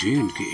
J&K।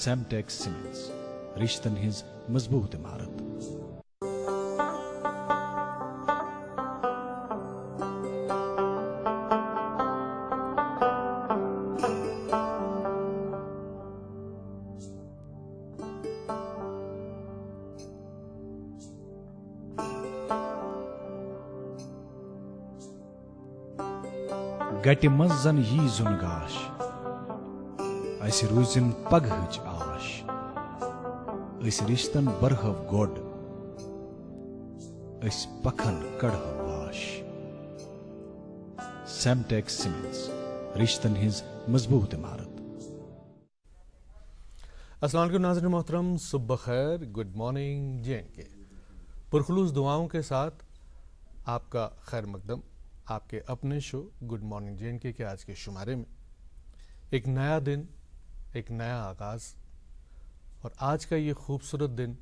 سیمٹیک cements رشتن his مضبوط عمارت۔ گٹہ مز زن یی زن گاش اس روزن پگہچ آش اس رشتن برہو گوڈ اس پکھن کڑہو واش۔ سیمٹیک سیمنٹس رشتن ہز مضبوط عمارت۔ السلام علیکم ناظرین محترم، صبح خیر، گڈ مارننگ J&K۔ پرخلوص دعاؤں کے ساتھ آپ کا خیر مقدم آپ کے اپنے شو گڈ مارننگ J&K کے آج کے شمارے میں۔ ایک نیا دن، ایک نیا آغاز، اور آج کا یہ خوبصورت دن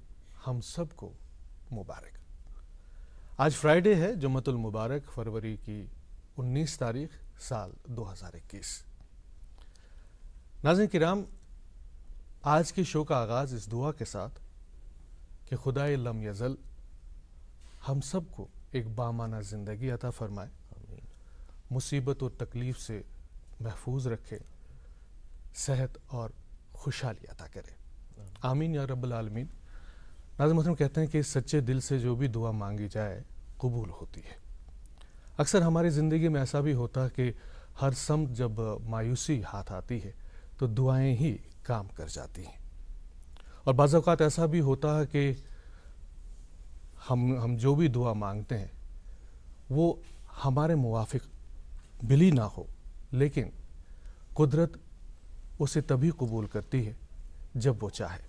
ہم سب کو مبارک۔ آج فرائیڈے ہے، جمعۃ المبارک، فروری کی 19 تاریخ سال 2021۔ ناظرین کرام، آج کے شو کا آغاز اس دعا کے ساتھ کہ خدائے لم یزل ہم سب کو ایک بامانہ زندگی عطا فرمائے، مصیبت و تکلیف سے محفوظ رکھے، صحت اور خوشحالی عطا کرے، آمین یا رب العالمین۔ ناظرین محترم، کہتے ہیں کہ سچے دل سے جو بھی دعا مانگی جائے قبول ہوتی ہے۔ اکثر ہماری زندگی میں ایسا بھی ہوتا ہے کہ ہر سمت جب مایوسی ہاتھ آتی ہے تو دعائیں ہی کام کر جاتی ہیں، اور بعض اوقات ایسا بھی ہوتا ہے کہ ہم جو بھی دعا مانگتے ہیں وہ ہمارے موافق بھلی نہ ہو، لیکن قدرت اسے تبھی قبول کرتی ہے جب وہ چاہے۔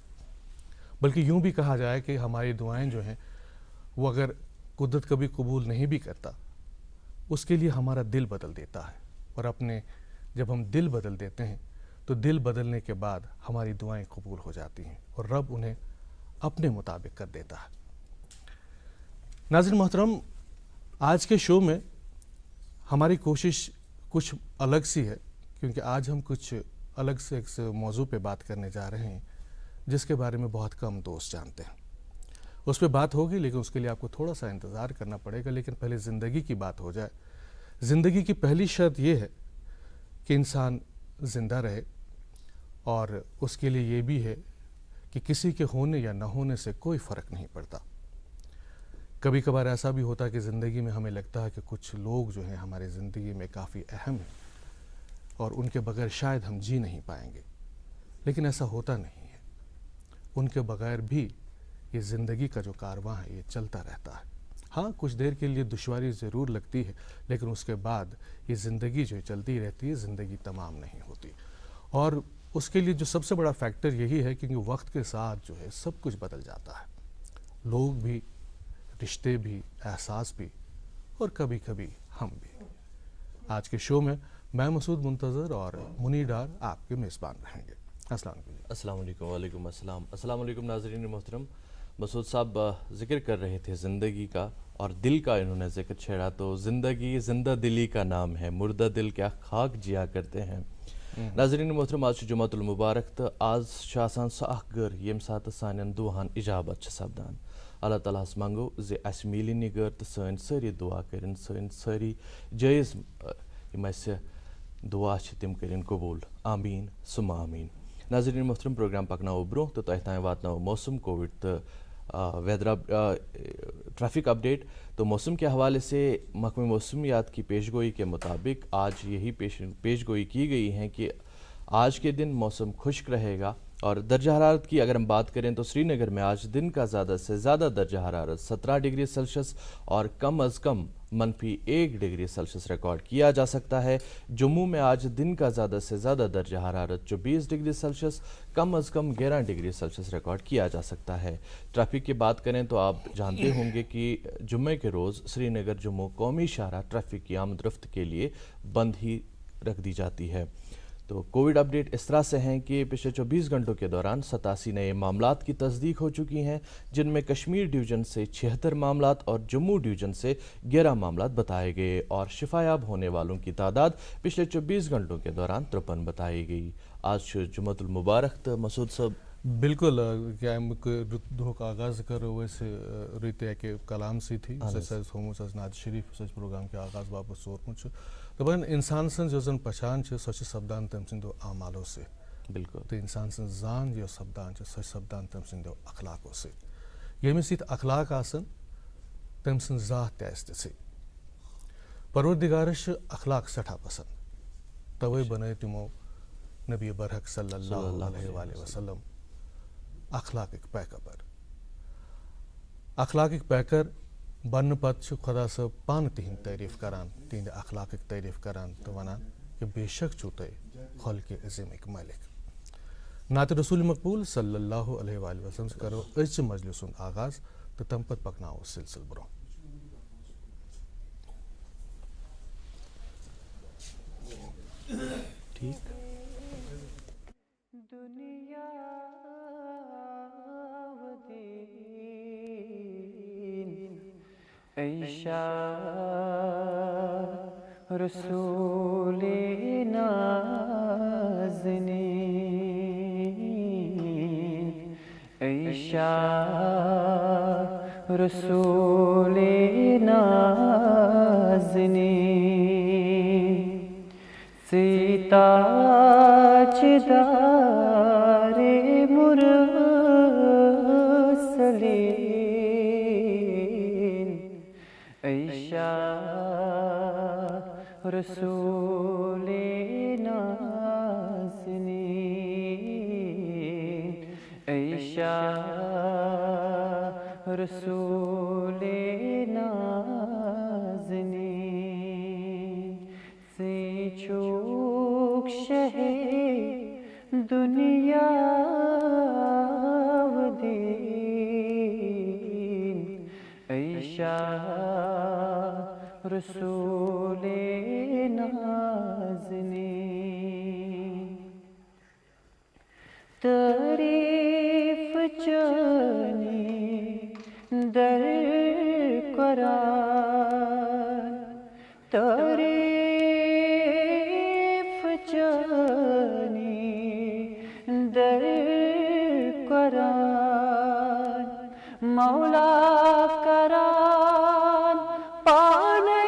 بلکہ یوں بھی کہا جائے کہ ہماری دعائیں جو ہیں وہ اگر قدرت کبھی قبول نہیں بھی کرتا، اس کے لیے ہمارا دل بدل دیتا ہے، اور جب ہم دل بدل دیتے ہیں تو دل بدلنے کے بعد ہماری دعائیں قبول ہو جاتی ہیں اور رب انہیں اپنے مطابق کر دیتا ہے۔ ناظرین محترم، آج کے شو میں ہماری کوشش کچھ الگ سی ہے، کیونکہ آج ہم کچھ الگ سے ایک موضوع پہ بات کرنے جا رہے ہیں جس کے بارے میں بہت کم دوست جانتے ہیں۔ اس پہ بات ہوگی، لیکن اس کے لیے آپ کو تھوڑا سا انتظار کرنا پڑے گا۔ لیکن پہلے زندگی کی بات ہو جائے۔ زندگی کی پہلی شرط یہ ہے کہ انسان زندہ رہے، اور اس کے لیے یہ بھی ہے کہ کسی کے ہونے یا نہ ہونے سے کوئی فرق نہیں پڑتا۔ کبھی کبھار ایسا بھی ہوتا ہے کہ زندگی میں ہمیں لگتا ہے کہ کچھ لوگ جو ہیں ہماری زندگی میں کافی اہم ہیں اور ان کے بغیر شاید ہم جی نہیں پائیں گے، لیکن ایسا ہوتا نہیں ہے۔ ان کے بغیر بھی یہ زندگی کا جو کارواں ہے یہ چلتا رہتا ہے۔ ہاں، کچھ دیر کے لیے دشواری ضرور لگتی ہے، لیکن اس کے بعد یہ زندگی جو چلتی رہتی ہے، زندگی تمام نہیں ہوتی۔ اور اس کے لیے جو سب سے بڑا فیکٹر یہی ہے کہ وقت کے ساتھ جو ہے سب کچھ بدل جاتا ہے، لوگ بھی، رشتے بھی، احساس بھی، اور کبھی کبھی ہم بھی۔ آج کے شو میں مسعود منتظر اور منی ڈار آپ کے میزبان رہیں گے۔ السلام علیکم۔ السلام علیکم۔ وعلیکم السلام۔ السلام علیکم ناظرین محترم۔ مسعود صاحب ذکر کر رہے تھے زندگی کا، اور دل کا انہوں نے ذکر چھیڑا، تو زندگی زندہ دلی کا نام ہے، مردہ دل کیا خاک جیا کرتے ہیں۔ ناظرین محترم آج جمعۃ المبارک تو آج آسان سہ اخ گر یم سات سان دعاہن اجابت سپدان اللہ تعالیٰ ہس منگو زِ اسہِ میلہِ نہِ گر تو سٲنۍ سٲری دعا کرن سٲنۍ سٲری جٲیز یم اسہِ دعا چھِ تِم کرن قبوٗل آمیٖن سُمہ آمیٖن. ناظرین محترم پروگرام پکناوو برونٛہہ تہٕ تۄہہِ تام واتناوو موسم کووڈ تہٕ ویدر ٹریفک اپڈیٹ. تو موسم کے حوالے سے محکمہ موسمیات کی پیشگوئی کے مطابق آج یہی پیشگوئی کی گئی ہے کہ آج کے دن موسم خشک رہے گا. اور درجہ حرارت کی اگر ہم بات کریں تو سری نگر میں آج دن کا زیادہ سے زیادہ درجہ حرارت 17 ڈگری سیلسیس اور کم از کم -1 ڈگری سیلسیس ریکارڈ کیا جا سکتا ہے. جموں میں آج دن کا زیادہ سے زیادہ درجہ حرارت 24 ڈگری سیلسیس کم از کم 11 ڈگری سیلسیس ریکارڈ کیا جا سکتا ہے. ٹریفک کی بات کریں تو آپ جانتے ہوں گے کہ جمعے کے روز سری نگر جموں قومی شاہراہ ٹریفک کی آمد رفت کے لیے بند ہی رکھ دی جاتی ہے. تو کووڈ اپڈیٹ اس طرح سے ہیں کہ پچھلے 24 گھنٹوں کے دوران 87 نئے معاملات کی تصدیق ہو چکی ہیں، جن میں کشمیر ڈویژن سے 76 معاملات اور جموں ڈویژن سے 11 معاملات بتائے گئے اور شفا یاب ہونے والوں کی تعداد پچھلے 24 گھنٹوں کے دوران 53 بتائی گئی. آج جمعۃ المبارک تو مسعود صاحب بالکل کیا دہک آغاز کرو ویسے ریتے کہ کلام سی تھی تھومت نعت شریف پروگرام کے آغاز باپت سورمت دپان انسان سن جو زن پہچان سو سپدان تم سندو اعمالو سے. بالکل. تو انسان سن زان جو سپدان سو سپدان تم سندو اخلاقو سے. یمس یت اخلاق آسن تم سن ذات تہ تھی. پروردگارس اخلاق سٹھا پسند توے بنائے تمو نبی برحق صلی اللہ علیہ وآلہ وسلم اخلاق پیکر. اخلاق پیکر بننے پتہ خدا صاحب پانہ تہند تعریف کران تہند اخلاق تعریف کران تو ونان کہ بے شک چھو تہ خلق عظیم مالک. نعت رسول مقبول صلی اللہ علیہ وآلہ وسلم سے کرو أزچہ مجلس آغاز تو تم پت پکناو سلسل برو. ٹھیک. دنیا و دین عیشا رسول نازنین عیشا رسول نازنین سیتاج دار مرسلین عیشا رسول نازنین عیشا رسول نازنین سی چوک شہ دنیا و دین عیشا رسول نازنین تعریف جانی در قرآن تعریف جانی در قرآن مولا کران پانے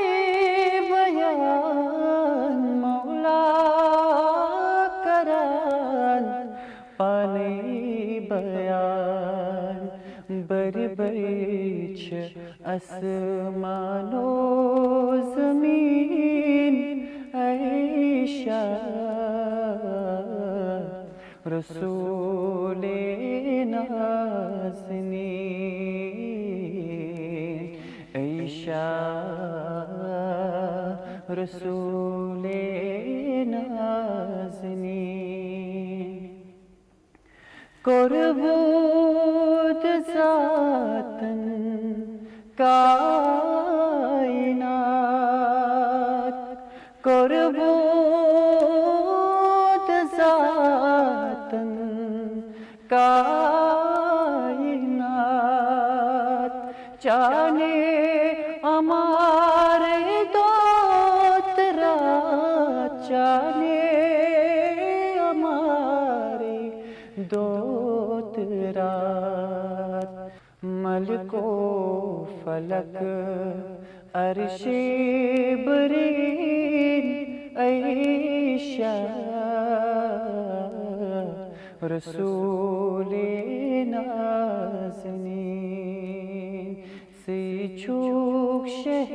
بیان مولا کران پانے بیان بر برچ اسمان و زمین عیشا رسول نازنین عیشا رسول نازنین قربود ذاتن کائنات قربود ذاتن کائنات جانے ہمارے دوترا جانے کمل کو فلک عرش برین عیشا رسول نازنین سی چوک شہ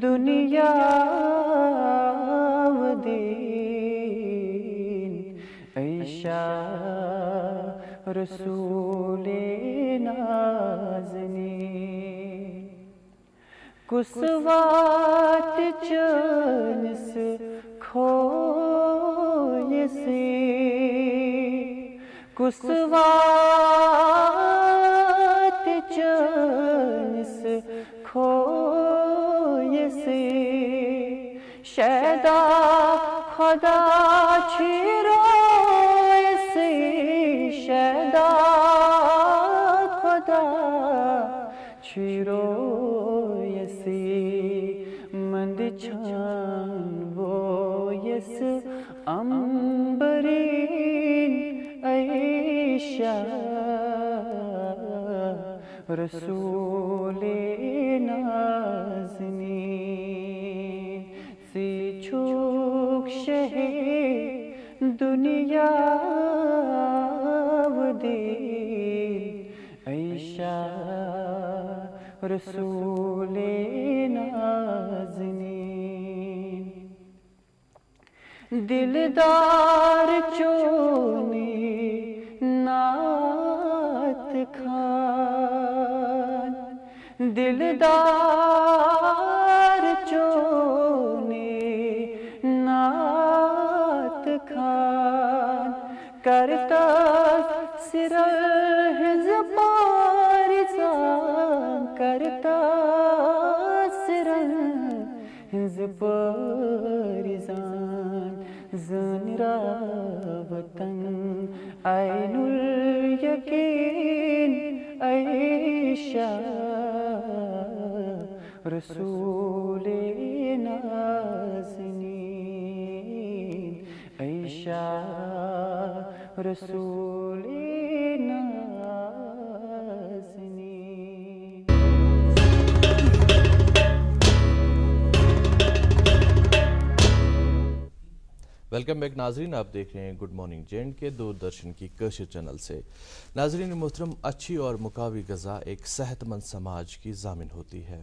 دنیا و دین عیشا رسول نازنین کسوات چنس کھوئے سے کسوات چنس کھوئے سے شیدا خدا چھیرو سے شیدا خدا چھیرو یسی مند چھان وہ یس امبرین عیشا رسول نازنین سی چھوک شہ دنیا و دین عیشا رسول نازنین دلدار چونی نعت خوان دلدار چونی نعت خوان کرتا سر حزب پارزان کرتا سر حزب پارزان زن را وطن عین الیقین عیشا رسول نازنین عیشا رسول نازنین ویلکم بیک ناظرین، آپ دیکھ رہے ہیں گڈ مارننگ جینڈ کے دوردرشن کی کشر چینل سے۔ ناظرین محترم، اچھی اور مقوی غذا ایک صحت مند سماج کی ضامن ہوتی ہے،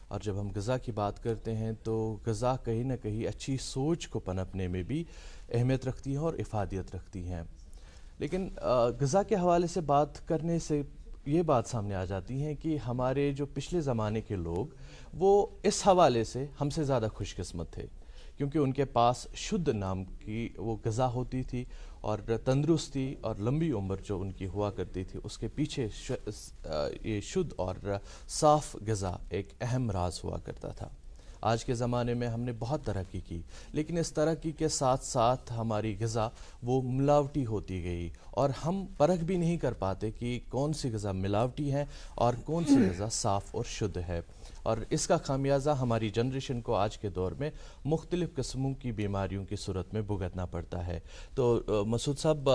اور جب ہم غذا کی بات کرتے ہیں تو غذا کہیں نہ کہیں اچھی سوچ کو پنپنے میں بھی اہمیت رکھتی ہیں اور افادیت رکھتی ہیں۔ لیکن غذا کے حوالے سے بات کرنے سے یہ بات سامنے آ جاتی ہے کہ ہمارے جو پچھلے زمانے کے لوگ وہ اس حوالے سے ہم سے زیادہ خوش قسمت تھے، کیونکہ ان کے پاس شدھ نام کی وہ غذا ہوتی تھی، اور تندرستی اور لمبی عمر جو ان کی ہوا کرتی تھی اس کے پیچھے یہ شدھ اور صاف غذا ایک اہم راز ہوا کرتا تھا۔ آج کے زمانے میں ہم نے بہت ترقی کی، لیکن اس ترقی کے ساتھ ساتھ ہماری غذا وہ ملاوٹی ہوتی گئی، اور ہم پرکھ بھی نہیں کر پاتے کہ کون سی غذا ملاوٹی ہے اور کون سی غذا صاف اور شدھ ہے، اور اس کا خامیازہ ہماری جنریشن کو آج کے دور میں مختلف قسموں کی بیماریوں کی صورت میں بھگتنا پڑتا ہے۔ تو مسعود صاحب،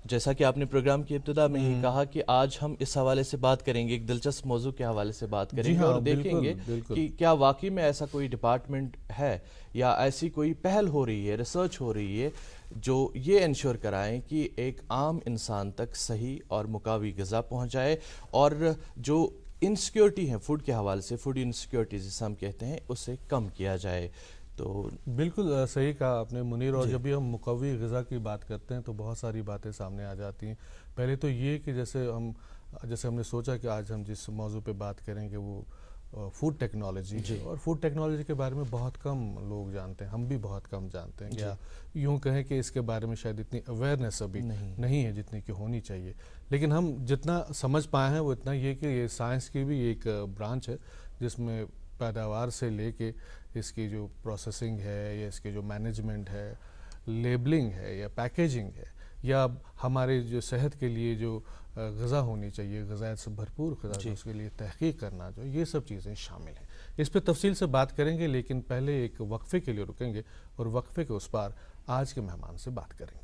جیسا کہ آپ نے پروگرام کی ابتدا میں ہی کہا کہ آج ہم اس حوالے سے بات کریں گے، ایک دلچسپ موضوع کے حوالے سے بات کریں گے اور دیکھیں گے کہ کیا واقعی میں ایسا کوئی ڈپارٹمنٹ ہے یا ایسی کوئی پہل ہو رہی ہے، ریسرچ ہو رہی ہے جو یہ انشور کرائیں کہ ایک عام انسان تک صحیح اور مقوی غذا پہنچ جائے، اور جو انسیکیورٹی ہیں فوڈ کے حوالے سے، فوڈ انسیکیورٹی جسے ہم کہتے ہیں، اسے کم کیا جائے۔ تو بالکل صحیح کہا آپ نے منیر، اور جب بھی ہم مقوی غذا کی بات کرتے ہیں تو بہت ساری باتیں سامنے آ جاتی ہیں۔ پہلے تو یہ کہ جیسے ہم نے سوچا کہ آج ہم جس موضوع پہ بات کریں گے وہ فوڈ ٹیکنالوجی ہے، اور فوڈ ٹیکنالوجی کے بارے میں بہت کم لوگ جانتے ہیں، ہم بھی بہت کم جانتے ہیں، یا یوں کہیں کہ اس کے بارے میں شاید اتنی اویئرنیس ابھی نہیں ہے جتنی کہ ہونی چاہیے۔ لیکن ہم جتنا سمجھ پائے ہیں وہ اتنا یہ کہ یہ سائنس کی بھی ایک برانچ ہے جس میں پیداوار سے لے کے اس کی جو پروسیسنگ ہے، یا اس کی جو مینجمنٹ ہے، لیبلنگ ہے یا پیکیجنگ ہے، یا ہمارے جو صحت کے لیے جو غذا ہونی چاہیے، غذائیت سے بھرپور غذا جو اس کے لیے تحقیق کرنا، جو یہ سب چیزیں شامل ہیں۔ اس پہ تفصیل سے بات کریں گے، لیکن پہلے ایک وقفے کے لیے رکیں گے، اور وقفے کے اس پار آج کے مہمان سے بات کریں گے۔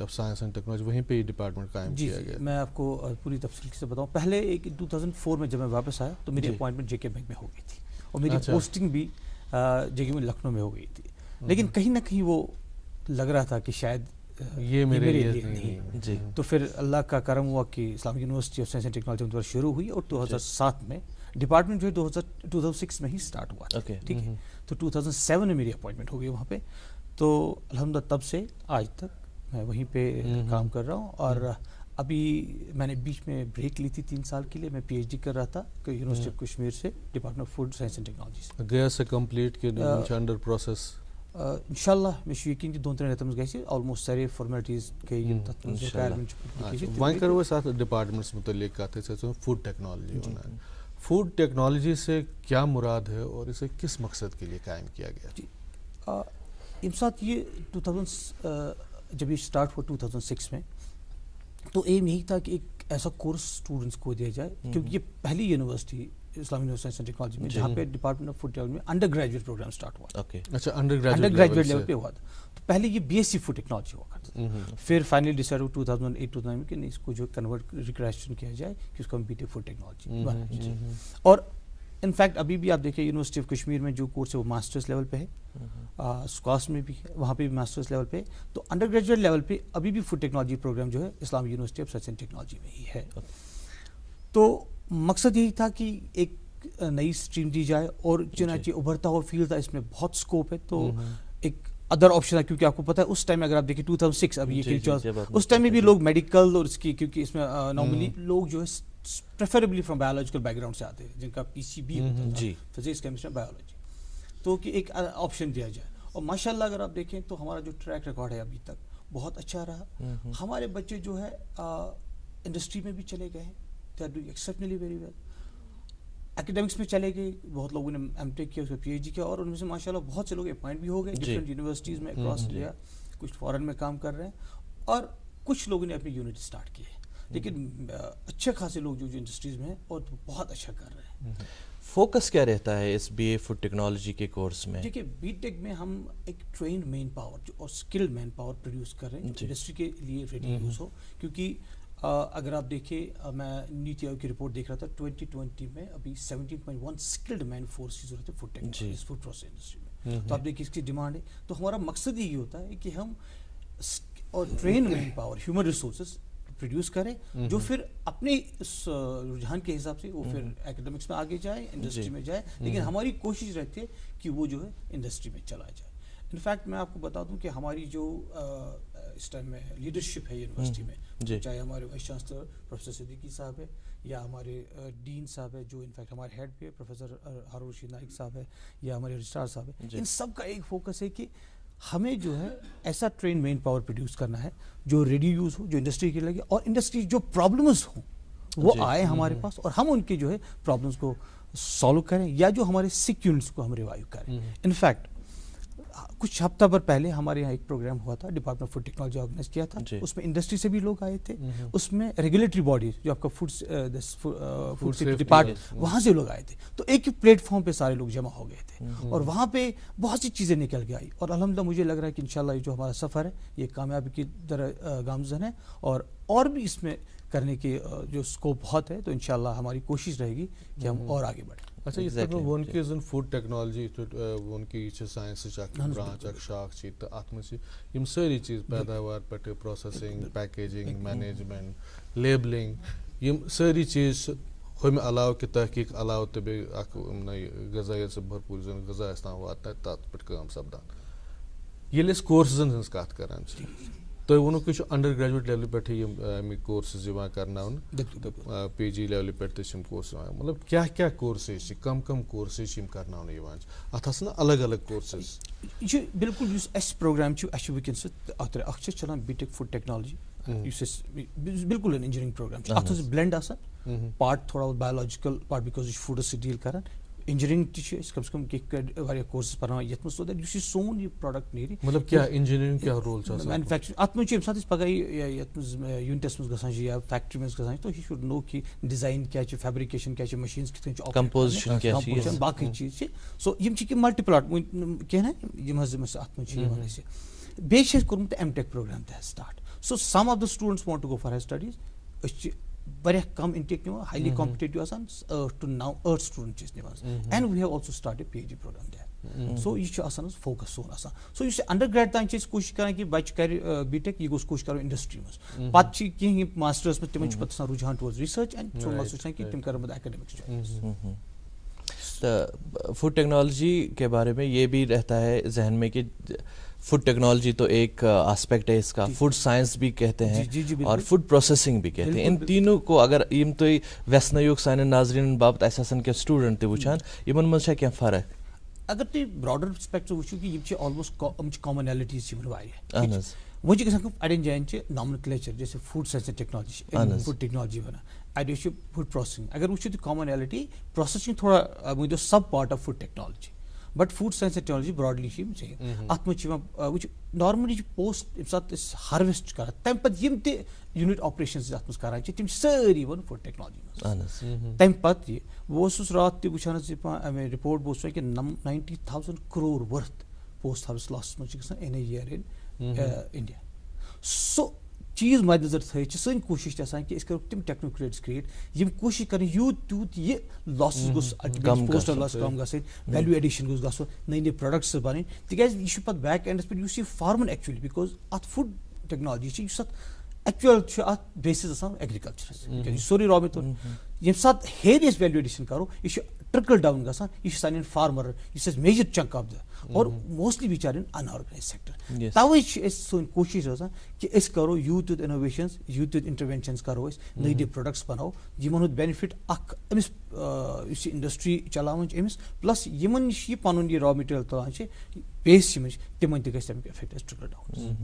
آف سائنس اینڈ ٹیکنالوجی وہیں پہ یہ ڈپارٹمنٹ قائم جی کیا گیا. میں آپ کو پوری تفصیل سے بتاؤں. پہلے ایک 2004 میں جب میں واپس آیا تو میری اپوائنٹمنٹ جے کے بینک میں ہو گئی تھی اور میری پوسٹنگ بھی جے کے میں لکھنؤ میں ہو گئی تھی, لیکن کہیں نہ کہیں وہ لگ رہا تھا کہ شاید یہ میرے لیے نہیں. جی تو پھر اللہ کا کرم ہوا کہ Islamic university of science and technology میں شروع ہوئی اور 2007 میں ڈپارٹمنٹ جو ہے 2006 میں ہی اسٹارٹ ہوا تھا. ٹھیک ہے, تو 2007 میں میری اپوائنٹمنٹ ہو گئی وہاں پہ. تو الحمدللہ تب سے آج تک میں وہیں پہ کام کر رہا ہوں. اور ابھی میں نے بیچ میں بریک لی تھی 3 سال کے لیے. میں پی ایچ ڈی کر رہا تھا یونیورسٹی آف کشمیر سے, department of food science and technology سے. گیا سے کمپلیٹ کے انڈر پروسیس انشاءاللہ میں چھُ یقین کہ 2-3 رٮ۪تن منٛز گژھِ آلموسٹ سارے فارمیلٹیٖز گٔے تَتھ منٛز رِکوایرمنٹ وۄنۍ کَرو أسۍ اَتھ ڈپارٹمنٹس متعلق کَتھ. أسۍ ٲسۍ فوڈ ٹیکنالوجی وَنان. فوڈ ٹیکنالوجی سے کیا مراد ہے اور اسے کس مقصد کے لیے قائم کیا گیا؟ جی ییٚمہِ ساتہٕ یہِ 2000 جب یہ اسٹارٹ ہوا 2006 میں تو ایم یہی تھا کہ ایک ایسا کورس اسٹوڈنٹس کو دیا جائے, کیونکہ یہ پہلی یونیورسٹی اسلامی یونیورسٹی سائنس اینڈ ٹیکنالوجی میں جہاں پہ ڈپارٹمنٹ آف فوڈ ٹیکنالوجی میں انڈر گریجویٹ پروگرام اسٹارٹ ہوا. اچھا انڈر گریجویٹ لیول پہ ہوا تھا. تو پہلے یہ B S C food technology ہوا کرتا تھا. پھر فائنلی ڈیسائڈ ہوا 2008-2009 میں کہ اس کو جو کنورٹ ریکریشن کیا جائے کہ اس کو ہم بی ٹیک فوڈ ٹیکنالوجی بنائی جائے. اور انفیکٹ ابھی بھی آپ دیکھیں یونیورسٹی آف کشمیر میں جو کورس ہے وہ ماسٹرس لیول پہ ہے, اسکواس میں بھی ہے, وہاں پہ بھی ماسٹرس لیول پہ. تو انڈر گریجویٹ لیول پہ ابھی بھی فوڈ ٹیکنالوجی پروگرام جو ہے اسلامی university of science and technology میں ہی ہے. تو مقصد یہی تھا کہ ایک نئی اسٹریم دی جائے اور چنانچہ ابھرتا ہوا فیلڈ تھا, اس میں بہت اسکوپ ہے. تو ایک ادر آپشن ہے, کیونکہ آپ کو پتہ ہے اس ٹائم اگر آپ دیکھیں 2006 ابھی اس ٹائم میں بھی لوگ میڈیکل اور اس کی, کیونکہ اس میں نارملی لوگ جو ہے preferably from biological back ground سے آتے ہیں جن کا پی سی بی ہوتا ہے, فزکس کیمسٹری بایولوجی. تو کہ ایک آپشن دیا جائے. اور ماشاء اللہ اگر آپ دیکھیں تو ہمارا جو ٹریک ریکارڈ ہے ابھی تک بہت اچھا رہا. ہمارے بچے جو ہے انڈسٹری میں بھی چلے گئے ہیں, they are doing exceptionally very well. Academics میں چلے گئے, بہت لوگوں نے ایم ٹیک کیا, اس میں پی ایچ ڈی کیا, اور ان میں سے ماشاء اللہ بہت سے لوگ اپوائنٹ بھی ہو گئے ڈفرینٹ یونیورسٹیز میں اکراس انڈیا. کچھ فارن میں کام کر رہے ہیں اور کچھ لوگوں نے اپنی یونٹ اسٹارٹ کی ہے. لیکن اچھے خاصے لوگ جو انڈسٹریز میں ہیں اور بہت اچھا کر رہے ہیں. فوکس کیا رہتا ہے اس بی اے فوڈ ٹیکنالوجی کے کورس میں؟ دیکھیے بی ٹیک میں ہم ایک ٹرینڈ مین پاور جو اور اسکلڈ مین پاور پروڈیوس کر رہے ہیں جو انڈسٹری کے لیے ریڈی یوز ہو. کیونکہ اگر آپ دیکھیں میں نیتی آیوگ کی رپورٹ دیکھ رہا تھا 2020 میں ابھی 17.1 اسکلڈ مین فورس کی ضرورت ہے food technology food process industry میں. تو آپ دیکھیے اس کی ڈیمانڈ ہے. تو ہمارا مقصد یہی ہوتا ہے کہ ہم اور trend man power human resources produce کرے جو پھر اپنے اس رجحان کے حساب سے وہ پھر اکیڈمکس میں آگے جائے, انڈسٹری میں جائے. لیکن ہماری کوشش رہتی ہے کہ وہ جو ہے انڈسٹری میں چلا جائے. انفیکٹ میں آپ کو بتا دوں کہ ہماری جو اس ٹائم میں لیڈرشپ ہے یونیورسٹی میں, چاہے ہمارے وائس چانسلر پروفیسر صدیقی صاحب ہے یا ہمارے ڈین صاحب ہے جو انفیکٹ ہمارے ہیڈ پہ پروفیسر ہارون رشید نائک صاحب ہے یا ہمارے رجسٹرار صاحب ہے, ان سب کا ایک فوکس ہے کہ ہمیں جو ہے ایسا ٹرین مین پاور پروڈیوس کرنا ہے جو ریڈی یوز ہو, جو انڈسٹری کے لگے, اور انڈسٹری جو پرابلمس ہوں وہ آئے ہمارے پاس اور ہم ان کے جو ہے پرابلمس کو سالو کریں یا جو ہمارے سک یونٹس کو ہم ریوائیو کریں. انفیکٹ کچھ ہفتہ بھر پہلے ہمارے یہاں ایک پروگرام ہوا تھا, department of food technology organise کیا تھا. اس میں انڈسٹری سے بھی لوگ آئے تھے, اس میں ریگولیٹری باڈیز جو آپ کا فوڈ سیفٹی ڈپارٹمنٹ وہاں سے لوگ آئے تھے. تو ایک ہی پلیٹ فارم پہ سارے لوگ جمع ہو گئے تھے اور وہاں پہ بہت سی چیزیں نکل کے آئی. اور الحمدللہ مجھے لگ رہا ہے کہ انشاءاللہ یہ جو ہمارا سفر ہے یہ کامیابی کی طرح گامزن ہے اور بھی اس میں کرنے کی جو اسکوپ بہت ہے. تو انشاءاللہ ہماری کوشش رہے گی کہ ہم اور آگے بڑھیں. اچھا یہ ون کے زن فوڈ ٹیکنالوجی ون کے یہ سائنس برانچ اک شاخ تو ات من ساری چیز پیداوار پہ processing packaging management labelling M ساری چیز ہمہ علاوہ کہ تحقیق علاوہ تو بیٚیہِ غذائیت سے بھرپور زن غذا تام واتناوِ تت پہ کٲم سپدان. ییٚلہِ أسۍ کورسزن ہٕنٛز کتھ کران چھِ تۄہہِ ووٚنوُ کہ انڈر گریجویٹ لیولہِ پٮ۪ٹھٕے یِم امیِکۍ کورسز یِوان کرناونہٕ, پی جی لیولہِ پٮ۪ٹھ تہِ چھِ یِم کورس یِوان. مطلب کیاہ کیاہ کورسز چھِ, کم کم کورسز چھِ یِم کرناونہٕ یِوان چھِ, اتھ آسن الگ الگ کورسز؟ یہ چھُ بالکل یُس اَسہِ پروگرام چھُ اَسہِ چھُ وٕنکٮ۪نس اکھ چھِ چلان بی ٹیک فوڈ ٹیکنالوجی یُس اَسہِ بالکل انجینئرنگ پروگرام چھُ. اتھ منٛز بلینڈ آسان پارٹ تھوڑا بایولوجیکل پارٹ بیکاز یہِ چھُ فوڈس سۭتۍ ڈیٖل کران. انجینئرنگ تہِ چھِ أسۍ کم سے کم کینٛہہ واریاہ کورسز پرناوان یتھ منٛز سو دیٹ یُس یہِ سون یہِ پروڈکٹ نیرِ. مطلب کیاہ انجینئرنگ کیاہ رول چھُ آسان مینوفیکچرنگ اتھ منٛز چھِ ییٚمہِ ساتہٕ أسۍ پگاہ یتھ منٛز یوٗنٹس منٛز گژھان چھِ یا فیکٹری منٛز گژھان چھِ تو ہی شوڈ نو کہ ڈیزائن کیاہ چھِ, فیبرِکیشن کیاہ چھِ, مشیٖنز کِتھ کٔنۍ چھِ, کمپوزیشن کیاہ چھِ, باقٕے چیٖز چھِ. سو یِم چھِ کینٛہہ ملٹی پلاٹ کینٛہہ نا یِم حظ یِم اَتھ منٛز چھِ یِوان اَسہِ. بیٚیہِ چھِ اَسہِ کوٚرمُت ایم ٹیک پروگرام تہِ حظ start. So some of the students want to go for higher studies. أسۍ چھِ واریاہ کم انٹیک نِوان highly competitive آسان to now earth students چھِ أسۍ نِوان and we have also started PhD program there. So یہِ چھُ آسان حظ فوکس سون آسان. So یُس انڈر گریڈ تام چھِ أسۍ کوٗشِش کران کہِ بچہِ کرِ بی ٹیک یہِ گوٚژھ کوٗشِش کرُن انڈسٹری منٛز. پتہٕ چھِ کینٛہہ یِم ماسٹرس منٛز تِمن چھُ پتہٕ آسان رُجحان ٹُوٲرڈ ریسرچ اینڈ سون مقصد چھُ کہ تِم کرن پتہٕ ایکڈیمکس. تو فوڈ ٹیکنالوجی کے بارے میں یہ بھی رہتا ہے ذہن میں کہ فوڈ ٹیکنالوجی تو ایک آسپیکٹ ہے اس کا, فوڈ سائنس بھی کہتے ہیں اور فوڈ پروسیسنگ بھی کہتے ہیں. ان تینوں کو اگر یم تُہۍ ویسنٲیِو سانٮ۪ن ناظریٖنن باپتھ اَسہِ آسن کینٛہہ سٹوٗڈنٛٹ تہِ وٕچھان یِمن منٛز چھا کینٛہہ فرق؟ اگر تُہۍ براڈر پرسپیکٹِو وٕچھِو کہِ یِم چھِ آلموسٹ یِم چھِ کامنیلٹیٖز چھِ یِمن واریاہ. اہن حظ. وۄنۍ چھِ گژھان کٲم اَڑٮ۪ن جایَن چھِ نامنکلیچر جیسے فوڈ ساینس اینڈ ٹیکنالوجی چھِ فوڈ ٹیکنالوجی وَنان, اَڑٮ۪و چھِ فوڈ پروسیسنگ. اگر وٕچھِو تُہۍ کامنیلٹی پروسیسنگ تھوڑا ؤنۍ تو sub part of food technology but food science and technology broadly چھِ یِم سیم. اَتھ منٛز چھِ یِوان وٕچھ نارملی چھِ پوسٹ ییٚمہِ ساتہٕ أسۍ ہارویسٹ چھِ کران تَمہِ پتہٕ یِم تہِ یوٗنٹ آپریشنز اَتھ منٛز کران چھِ تِم چھِ سٲری یِوان فوڈ ٹیکنالوجی منٛز. تَمہِ پتہٕ یہِ بہٕ اوسُس راتھ تہِ وٕچھان حظ یہِ رِپورٹ بہٕ اوسُس وَنان کہِ 90,000 crore worth post harvest losses منٛز چھِ گژھان اِن اے یِیَر اِن اِنڈیا. سُہ چیٖز مَدِ نظر تھٲیِتھ چھِ سٲنۍ کوٗشِش تہِ آسان کہِ أسۍ کَرو تِم ٹیکنوکریٹٕس کریٹ یِم کوٗشِش کَرٕنۍ یوٗت تیوٗت یہِ لاسٕز گوٚژھ پوسٹ لاس کَم گژھٕنۍ, ویلیوٗ ایڈِشن گوٚژھ گژھُن, نٔے نٔے پروڈکٹس بَنٕنۍ. تِکیازِ یہِ چھُ پَتہٕ بیک اینڈَس پٮ۪ٹھ یُس یہِ فارمَر ایکچُؤلی بِکاز اَتھ فوڈ ٹیکنالوجی چھِ یُس اَتھ ایکچُوَل چھُ اَتھ بیسِز آسان ایگرِکَلچرَس تِکیازِ یہِ سورُے را میٹیٖریل ییٚمہِ ساتہٕ ہیٚرِ أسۍ ویلیوٗ ایڈِشن کَرو یہِ چھُ ٹرٛکل ڈاوُن گژھان. یہِ چھُ سانٮ۪ن فارمَرن یُس اَسہِ میجر چنک آف د اور موسٹلی بِچارٮ۪ن اَنآرگنایز سیکٹر. تَوے چھِ أسۍ سٲنۍ کوٗشِش روزان کہِ أسۍ کَرو یوٗت یوٗت اِنوویشنز یوٗت یوٗت اِنٹروینشنز کَرو أسۍ نٔے نٔے پروڈکٹس بَناوو یِمن ہُنٛد بینِفِٹ اکھ أمِس یُس یہِ اِنڈسٹری چلاوان چھِ أمِس پٕلس یِمن نِش یہِ پَنُن یہِ را میٹیٖریل تُلان چھِ بیس یِمن چھِ تِمن تہِ گژھِ تَمیُک اِفیکٹ اَسہِ ٹرٛکل ڈاوُن.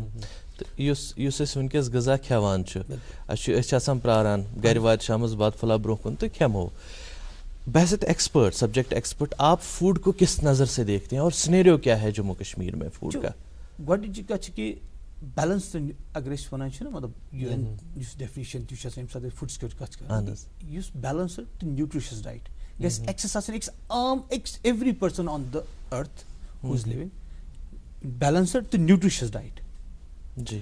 تہٕ یُس أسۍ وٕنکیٚس غذا کھٮ۪وان چھِ أسۍ چھِ آسان پرٛاران گرِ واتہِ شامَس بَتہٕ پھوٚلہ برونٛہہ کُن تہٕ کھٮ۪مو. بحثیت ایکسپرٹ سبجیکٹ ایکسپرٹ آپ فوڈ کو کس نظر سے دیکھتے ہیں اور سینیریو کیا ہے جموں کشمیر میں فوڈ کا؟ گۄڈٕنِچی کَتھ چھِ کہِ بیلنس اگر أسۍ وَنان چھِ نہ مطلب یُس ڈیفنیشن تہِ چھُ آسان ییٚمہِ ساتہٕ أسۍ فوڈ سِکیورٹی کَتھ چھِ کران یُس بیلنسٕڈ تہٕ نیوٗٹرِشس ڈایٹ گژھِ ایکسس آسٕنۍ أکِس عام أکِس every person on the earth who is living balanced تہٕ نیوٗٹرِشس ڈایٹ. جی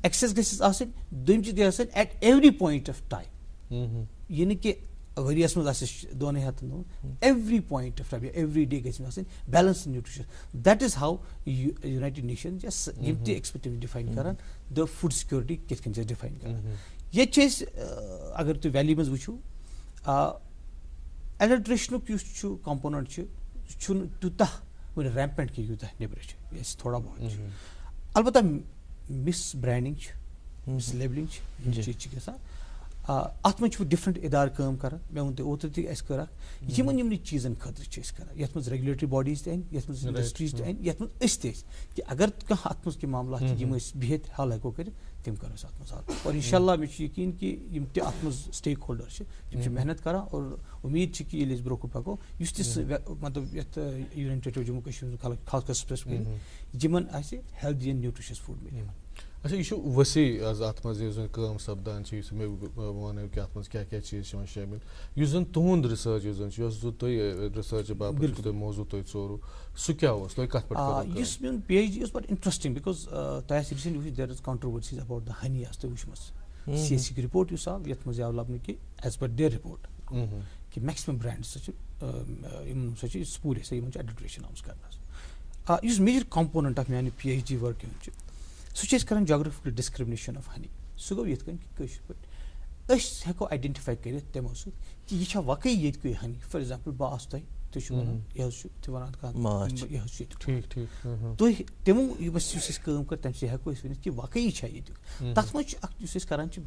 ایکسس گژھٮ۪س آسٕنۍ دوٚیِم چیٖز گژھِ آسٕنۍ at every point of time. یہِ نہٕ کہِ ؤریَس منٛز آسہِ اَسہِ دۄنٕے ہَتن دۄہن every point of time every day گژھِ آسٕنۍ بیلنس نیوٗٹرِشن. دیٹ از ہاو یوٗنایٹِڈ نیشنز یِم تہِ ایکسپیکٹ ڈِفاین کران د فوڈ سِکیورٹی کِتھ کٔنۍ چھِ أسۍ ڈِفاین کران. ییٚتہِ چھِ أسۍ اگر تُہۍ ویلی منٛز وٕچھِو ایڈلٹریشنُک یُس چھُ کمپوننٹ چھُ سُہ چھُنہٕ تیوٗتاہ وُنہِ ریمپینٹ کینٛہہ یوٗتاہ نیبرٕ چھُ یہِ اَسہِ تھوڑا بہت چھُ. البتہ مِس برینڈنگ چھِ مِس لیبلنگ چھِ یِم چیٖز چھِ گژھان. اَتھ منٛز چھُ ڈِفرنٹ اِدارٕ کٲم کران. مےٚ ووٚن تۄہہِ اوترٕ تہِ اَسہِ کٔر اکھ یِمن یِمنٕے چیٖزن خٲطرٕ چھِ أسۍ کران یَتھ منٛز ریگولیٹری باڈیٖز تہِ اَنہِ یَتھ منٛز انڈسٹریٖز تہِ اَنہِ یَتھ منٛز أسۍ تہِ ٲسۍ کہِ اگر کانٛہہ اَتھ منٛز کینٛہہ معاملات چھِ یِم أسۍ بِہِتھ حل ہٮ۪کو کٔرِتھ تِم کَرو أسۍ اَتھ منٛز حل. اور اِنشاء اللہ مےٚ چھُ یقیٖن کہِ یِم تہِ اَتھ منٛز سٹیک ہولڈر چھِ تِم چھِ محنت کران اور اُمید چھِ کہِ ییٚلہِ أسۍ برونٛہہ کُن پَکو یُس تہِ مطلب یَتھ یوٗنین ٹیرِٹری جموں کشمیٖر خلق خاص کر سپیسفکلی یِمن آسہِ ہیلدی اینڈ نیوٗٹرِشس فوڈ مِلہِ. اچھا یہ ؤسیع آز اتھ منٛز یُس زن کٲم سپدان چھِ یُس مےٚ ووٚنو کہِ اتھ منٛز کیٛاہ کیٛاہ چیٖز چھِ یِوان شٲمِل یُس زن تُہُنٛد رِسٲرٕچ یُس زن چھُ یۄس زن تُہۍ رِسٲرچہِ باپتھ یُس تۄہہِ موضوٗع تۄہہِ ژوروٕ سُہ کیٛاہ اوس تۄہہِ کتھ پٮ۪ٹھ؟ یُس میون پی ایچ ڈی اوس بَڑٕ اِنٹرسٹِنٛگ بِکاز تۄہہِ آسہِ ریٖسنٛٹلی وٕچھمُت دیر اِز کانٹروؤرسیٖز ایباوُٹ د ہنی آسہِ تۄہہِ وٕچھمٕژ سی ایس سی رِپوٹ یُس آو یَتھ منٛز آو لَبنہٕ کہِ ایز پر دیر رِپوٹ کہِ میکسِمم برینڈ ہسا چھِ یِمن ہسا چھِ سپوٗر ہسا یِمن چھِ ایڈلٹریشن آمٕژ کرنہٕ. یُس میجر کمپوننٹ اکھ میانہِ پی ایچ ڈی ؤرکہِ ہُنٛد چھُ سُہ چھِ أسۍ کران جاگرافِکل ڈسکرمنیشن آف ہنی. سُہ گوٚو یِتھ کٔنۍ کہِ کٲشِر پٲٹھۍ أسۍ ہٮ۪کو آیڈینٹِفاے کٔرِتھ تِمو سۭتۍ کہِ یہِ چھا واقعی ییٚتہِ کُے ہنی. فار ایگزامپل بہٕ آسہٕ تُہۍ چھِو وَنان یہِ حظ چھُ تُہۍ وَنان کانٛہہ یہِ حظ چھُ ییٚتیُک تُہۍ تِمو یُس أسۍ کٲم کٔر تَمہِ سۭتۍ ہٮ۪کو أسۍ ؤنِتھ کہِ واقعی چھا ییٚتیُک. تَتھ منٛز چھُ اکھ یُس أسۍ کران چھِ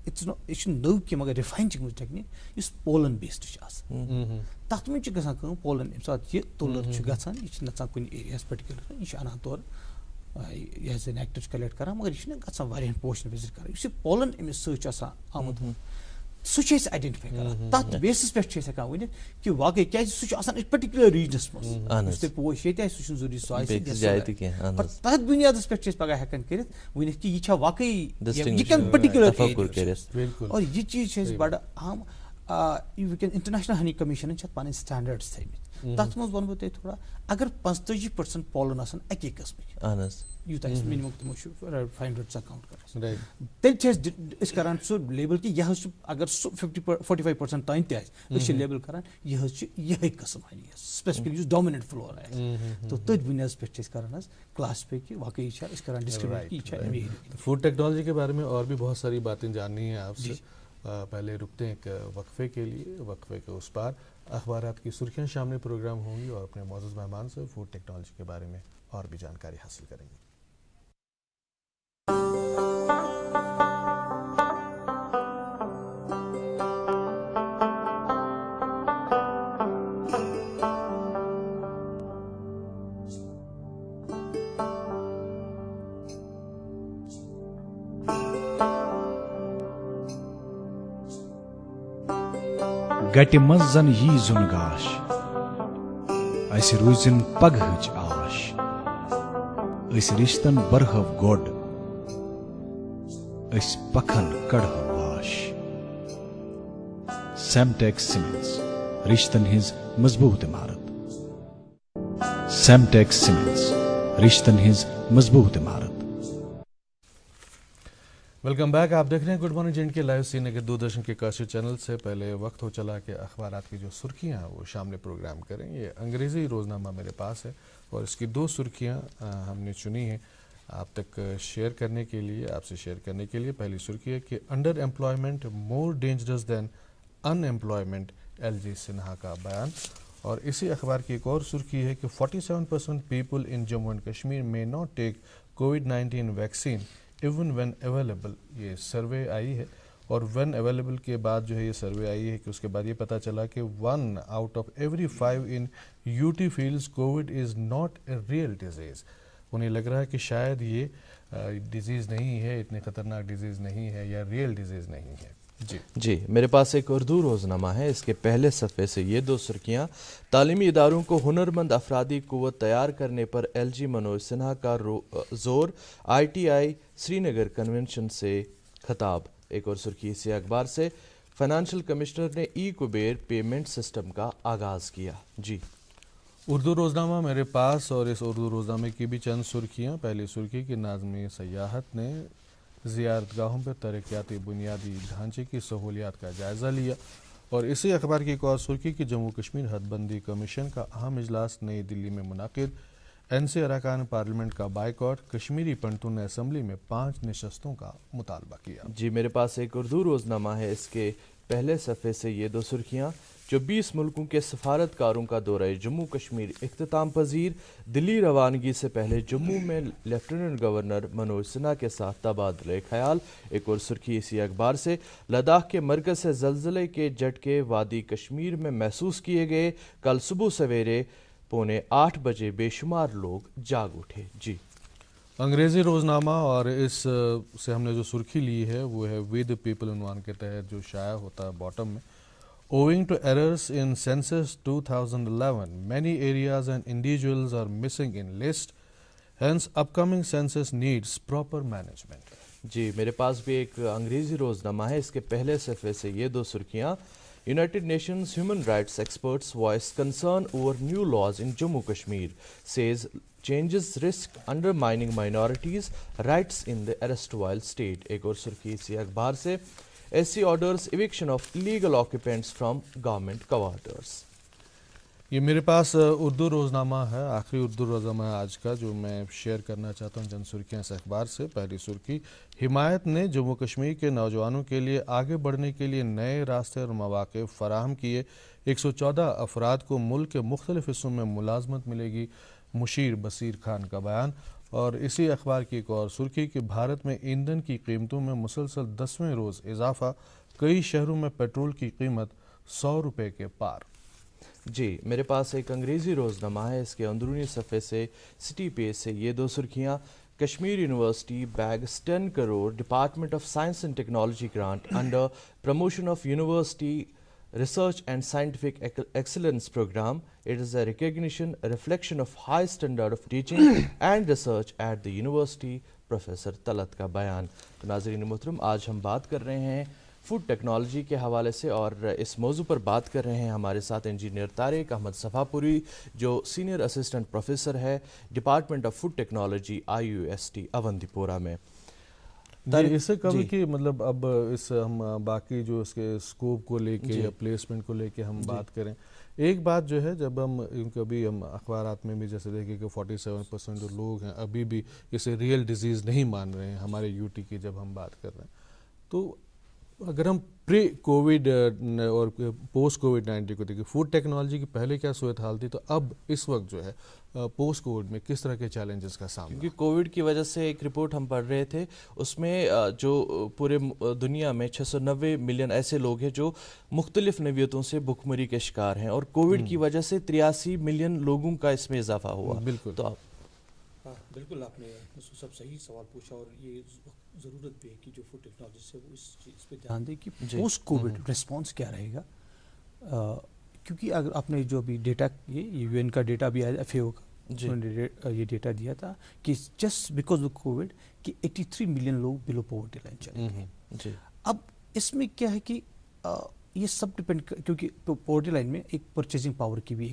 یہِ چھُنہٕ نٔو کینٛہہ مگر رِفاین چھِ گٔمٕژ ٹیکنیٖک یُس پولن بیسڈ چھِ آسان. تَتھ منٛز چھِ گژھان کٲم پولن ییٚمہِ ساتہٕ یہِ تُلر چھُ گژھان یہِ چھِ نژان کُنہِ ایریاہس پٔٹِکیوٗلر یہِ چھُ اَنان تورٕ یہِ حظ نیکٹر چھُ کلیکٹ کران مگر یہِ چھُنہٕ گژھان واریاہن پوشن وِزِٹ کران. یُس یہِ پولن أمِس سۭتۍ چھُ آسان آمُت سُہ چھِ أسۍ آیڈینٹِفاے کران. تَتھ بیسس پٮ۪ٹھ چھِ أسۍ ہٮ۪کان ؤنِتھ کہِ واقعی کیازِ سُہ چھُ آسان أکِس پٔٹِکیوٗلر ریٖجنس منٛز یُس تۄہہِ پوش ییٚتہِ آسہِ سُہ چھُنہٕ ضروٗری سُہ آسہِ پتہٕ تتھ بُنیادس پٮ۪ٹھ چھِ أسۍ پگاہ ہٮ۪کان کٔرِتھ ؤنِتھ کہِ یہِ چھا واقعی یہِ کَمہِ پٔٹِکیوٗلر. اور یہِ چیٖز چھِ أسۍ بڑٕ اہم وٕنکٮ۪ن انٹرنیشنل ہنی کمیشنن چھِ اتھ پنٕنۍ سٹینڈٲرڈس تھٲیمٕتۍ تَتھ منٛز وَنہٕ بہٕ تۄہہِ تھوڑا اگر 45% پالن آسان اَکے قٕسمٕکۍ اہن حظ یوٗتاہ أسۍ مِنِمم تِمو چھُ 500 اکاؤنٹ کران رائٹ تیٚلہِ چھِ أسۍ کران سُہ لیبل کہِ یہِ حظ چھُ اگر سُہ 45% تانۍ تہِ آسہِ أسۍ چھِ لیبل کران یہِ حظ چھُ یِہے قٕسم سپیسفکلی یُس ڈومیننٹ فلور آسہِ تہٕ تٔتھۍ بُنیادس پٮ۪ٹھ چھِ أسۍ کران حظ کلاسفائی کہ واقعی چھا أسۍ کران ڈسکرمنیٹ کہ یہِ چھا امی ایریا. فوڈ ٹیکنالوجی کے بارے میں اور بھی بہت ساری باتیں جاننی ہیں آپ سے. پہلے رکتے ہیں ایک وقفے کے لیے. وقفے کے اس پار اخبارات کی سرخیاں شامل پروگرام ہوں گی اور اپنے معزز مہمان سے فوڈ ٹیکنالوجی کے بارے میں اور بھی جانکاری حاصل کریں گے. گٹہِ منٛز زن یی زُن گاش اسہِ روٗزِن پگہٕچ آش أسۍ رِشتن برہو گۄڈ أسۍ پکھن کڑہو واش. سیمٹیک سیمنٹس رشتن ہٕنٛز مضبوٗط عمارت. سیمٹیک سیمنٹس رشتن ہٕنٛز مضبوٗط عمارت. Welcome back. آپ دیکھ رہے ہیں گڈ مارننگ جینڈ کے لائیو سری نگر دوردرشن کے کاشی چینل سے. پہلے وقت ہو چلا کہ اخبارات کی جو سرخیاں ہیں وہ شامل پروگرام کریں. یہ انگریزی روزنامہ میرے پاس ہے اور اس کی 2 سرخیاں ہم نے چنی ہیں آپ تک شیئر کرنے کے لیے, آپ سے شیئر کرنے کے لیے. پہلی سرخی ہے کہ انڈر امپلائمنٹ مور ڈینجرس دین ان امپلائمنٹ, ایل جی سنہا کا بیان. اور اسی اخبار کی ایک اور سرخی ہے کہ 47% people in Jammu and Kashmir میں ناٹ ٹیک کووڈ-19 ویکسین ایون وین اویلیبل. یہ سروے آئی ہے اور وین اویلیبل کے بعد جو ہے یہ سروے آئی ہے کہ اس کے بعد یہ پتہ چلا کہ 1 out of every 5 in UT feels Covid is not a real disease. انہیں لگ رہا ہے کہ شاید یہ ڈیزیز نہیں ہے, اتنی خطرناک ڈیزیز نہیں ہے یا ریئل ڈیزیز نہیں ہے. جی میرے پاس ایک اردو روزنامہ ہے. اس کے پہلے صفحے سے یہ 2 سرخیاں. تعلیمی اداروں کو ہنرمند افرادی قوت تیار کرنے پر ایل جی منوج سنہا کا زور, ITI سری نگر کنونشن سے خطاب. ایک اور سرخی اسی اخبار سے, فائنانشل کمشنر نے ای کبیر پیمنٹ سسٹم کا آغاز کیا. جی اردو روزنامہ میرے پاس اور اس اردو روزنامے کی بھی چند سرخیاں. پہلی سرخی کہ ناظم سیاحت نے زیارت گاہوں پر ترقیاتی بنیادی ڈھانچے کی سہولیات کا جائزہ لیا. اور اسی اخبار کی ایک اور سرخی کہ جموں کشمیر حد بندی کمیشن کا اہم اجلاس نئی دلی میں منعقد. NC ارکان پارلیمنٹ کا بائیکاٹ, کشمیری پنڈتوں نے اسمبلی میں 5 نشستوں کا مطالبہ کیا. جی میرے پاس ایک اردو روزنامہ ہے. اس کے پہلے صفحے سے یہ 2 سرخیاں. 24 ملکوں کے سفارتکاروں کا دورہ جموں کشمیر اختتام پذیر. دلی روانگی سے پہلے جموں میں لیفٹیننٹ گورنر منوج سنہا کے ساتھ تبادلہ خیال. ایک اور سرخی اسی اخبار سے, لداخ کے مرکز سے زلزلے کے جھٹکے وادی کشمیر میں محسوس کیے گئے. کل صبح سویرے 7:45 بجے بے شمار لوگ جاگ اٹھے. جی انگریزی روزنامہ اور اس سے ہم نے جو سرخی لی ہے وہ ہے وی دی پیپل عنوان کے تحت جو شائع ہوتا ہے باٹم میں. Owing to errors in census 2011, many areas and individuals are missing in list. Hence, upcoming census needs proper management. جی میرے پاس بھی ایک انگریزی روزنامہ ہے. اس کے پہلے صفحے سے یہ 2 سرخیاں. United Nations Human Rights experts voice concern over new laws in Jammu Kashmir, says changes risk undermining minorities' rights in the erstwhile state. ایک اور سرخی اسی اخبار سے, SC orders eviction of illegal occupants from government quarters. یہ میرے پاس اردو روزنامہ ہے, آخری اردو روزنامہ ہے آج کا جو میں شیئر کرنا چاہتا ہوں چند سرخیاں اس اخبار سے. پہلی سرخی, حمایت نے جموں کشمیر کے نوجوانوں کے لیے آگے بڑھنے کے لیے نئے راستے اور مواقع فراہم کیے. 114 افراد کو ملک کے مختلف حصوں میں ملازمت ملے گی. مشیر بصیر خان کا بیان. اور اسی اخبار کی ایک اور سرخی کہ بھارت میں ایندھن کی قیمتوں میں مسلسل 10ویں روز اضافہ. کئی شہروں میں پیٹرول کی قیمت 100 روپے کے پار. جی میرے پاس ایک انگریزی روزنامہ ہے. اس کے اندرونی صفحے سے سٹی پیج سے یہ 2 سرخیاں. Kashmir university bags 10 crore department of science and technology grant under promotion of university research and scientific excellence programme. It is a recognition, a reflection of high standard of teaching and research at the university. Professor Talat کا بیان. تو ناظرین محترم, آج ہم بات کر رہے ہیں فوڈ ٹیکنالوجی کے حوالے سے، اور اس موضوع پر بات کر رہے ہیں ہمارے ساتھ انجینئر طارق احمد صفا پوری، جو سینئر اسسٹنٹ پروفیسر ہے department of food technology IUST Avanti پورہ میں. اس سے کبھی کہ مطلب اب اس ہم باقی جو اس کے اسکوپ کو لے کے یا پلیسمنٹ کو لے کے ہم بات کریں، ایک بات جو ہے جب ہم کبھی ہم اخبارات میں بھی جیسے دیکھیں کہ 47% جو لوگ ہیں ابھی بھی اسے ریئل ڈیزیز نہیں مان رہے ہیں ہمارے UT کی جب ہم بات کر رہے ہیں. تو اگر ہم پری کووڈ اور پوسٹ کووڈ-19 کو دیکھیں، فوڈ ٹیکنالوجی کی پہلے کیا صورتحال تھی، تو اب اس وقت جو ہے پوسٹ کووڈ میں کس طرح کے چیلنجز کا سامنا؟ کیونکہ کووڈ کی وجہ سے ایک رپورٹ ہم پڑھ رہے تھے، اس میں جو پورے دنیا میں 690 ملین ایسے لوگ ہیں جو مختلف نوعیتوں سے بھوک مری کے شکار ہیں، اور کووڈ کی وجہ سے 83 ملین لوگوں کا اس میں اضافہ ہوا. بالکل. تو بالکل آپ نے سب صحیح سوال پوچھا، اور یہ ضرورت بھی ہے کہ جو فوڈ ٹیکنالوجی سے وہ اس چیز پہ دھیان دے کہ پوسٹ کووڈ ریسپانس کیا رہے گا. کیونکہ اگر آپ نے جو ابھی ڈیٹا، یہ UN کا ڈیٹا بھی آیا، FAO کا یہ ڈیٹا دیا تھا کہ جسٹ بیکاز آف کووڈ کہ 83 ملین لوگ بلو پاورٹی لائن چلے گئے. اب اس میں کیا ہے کہ یہ سب ڈپینڈ، کیونکہ پاورٹی لائن میں ایک پرچیزنگ پاور کی بھی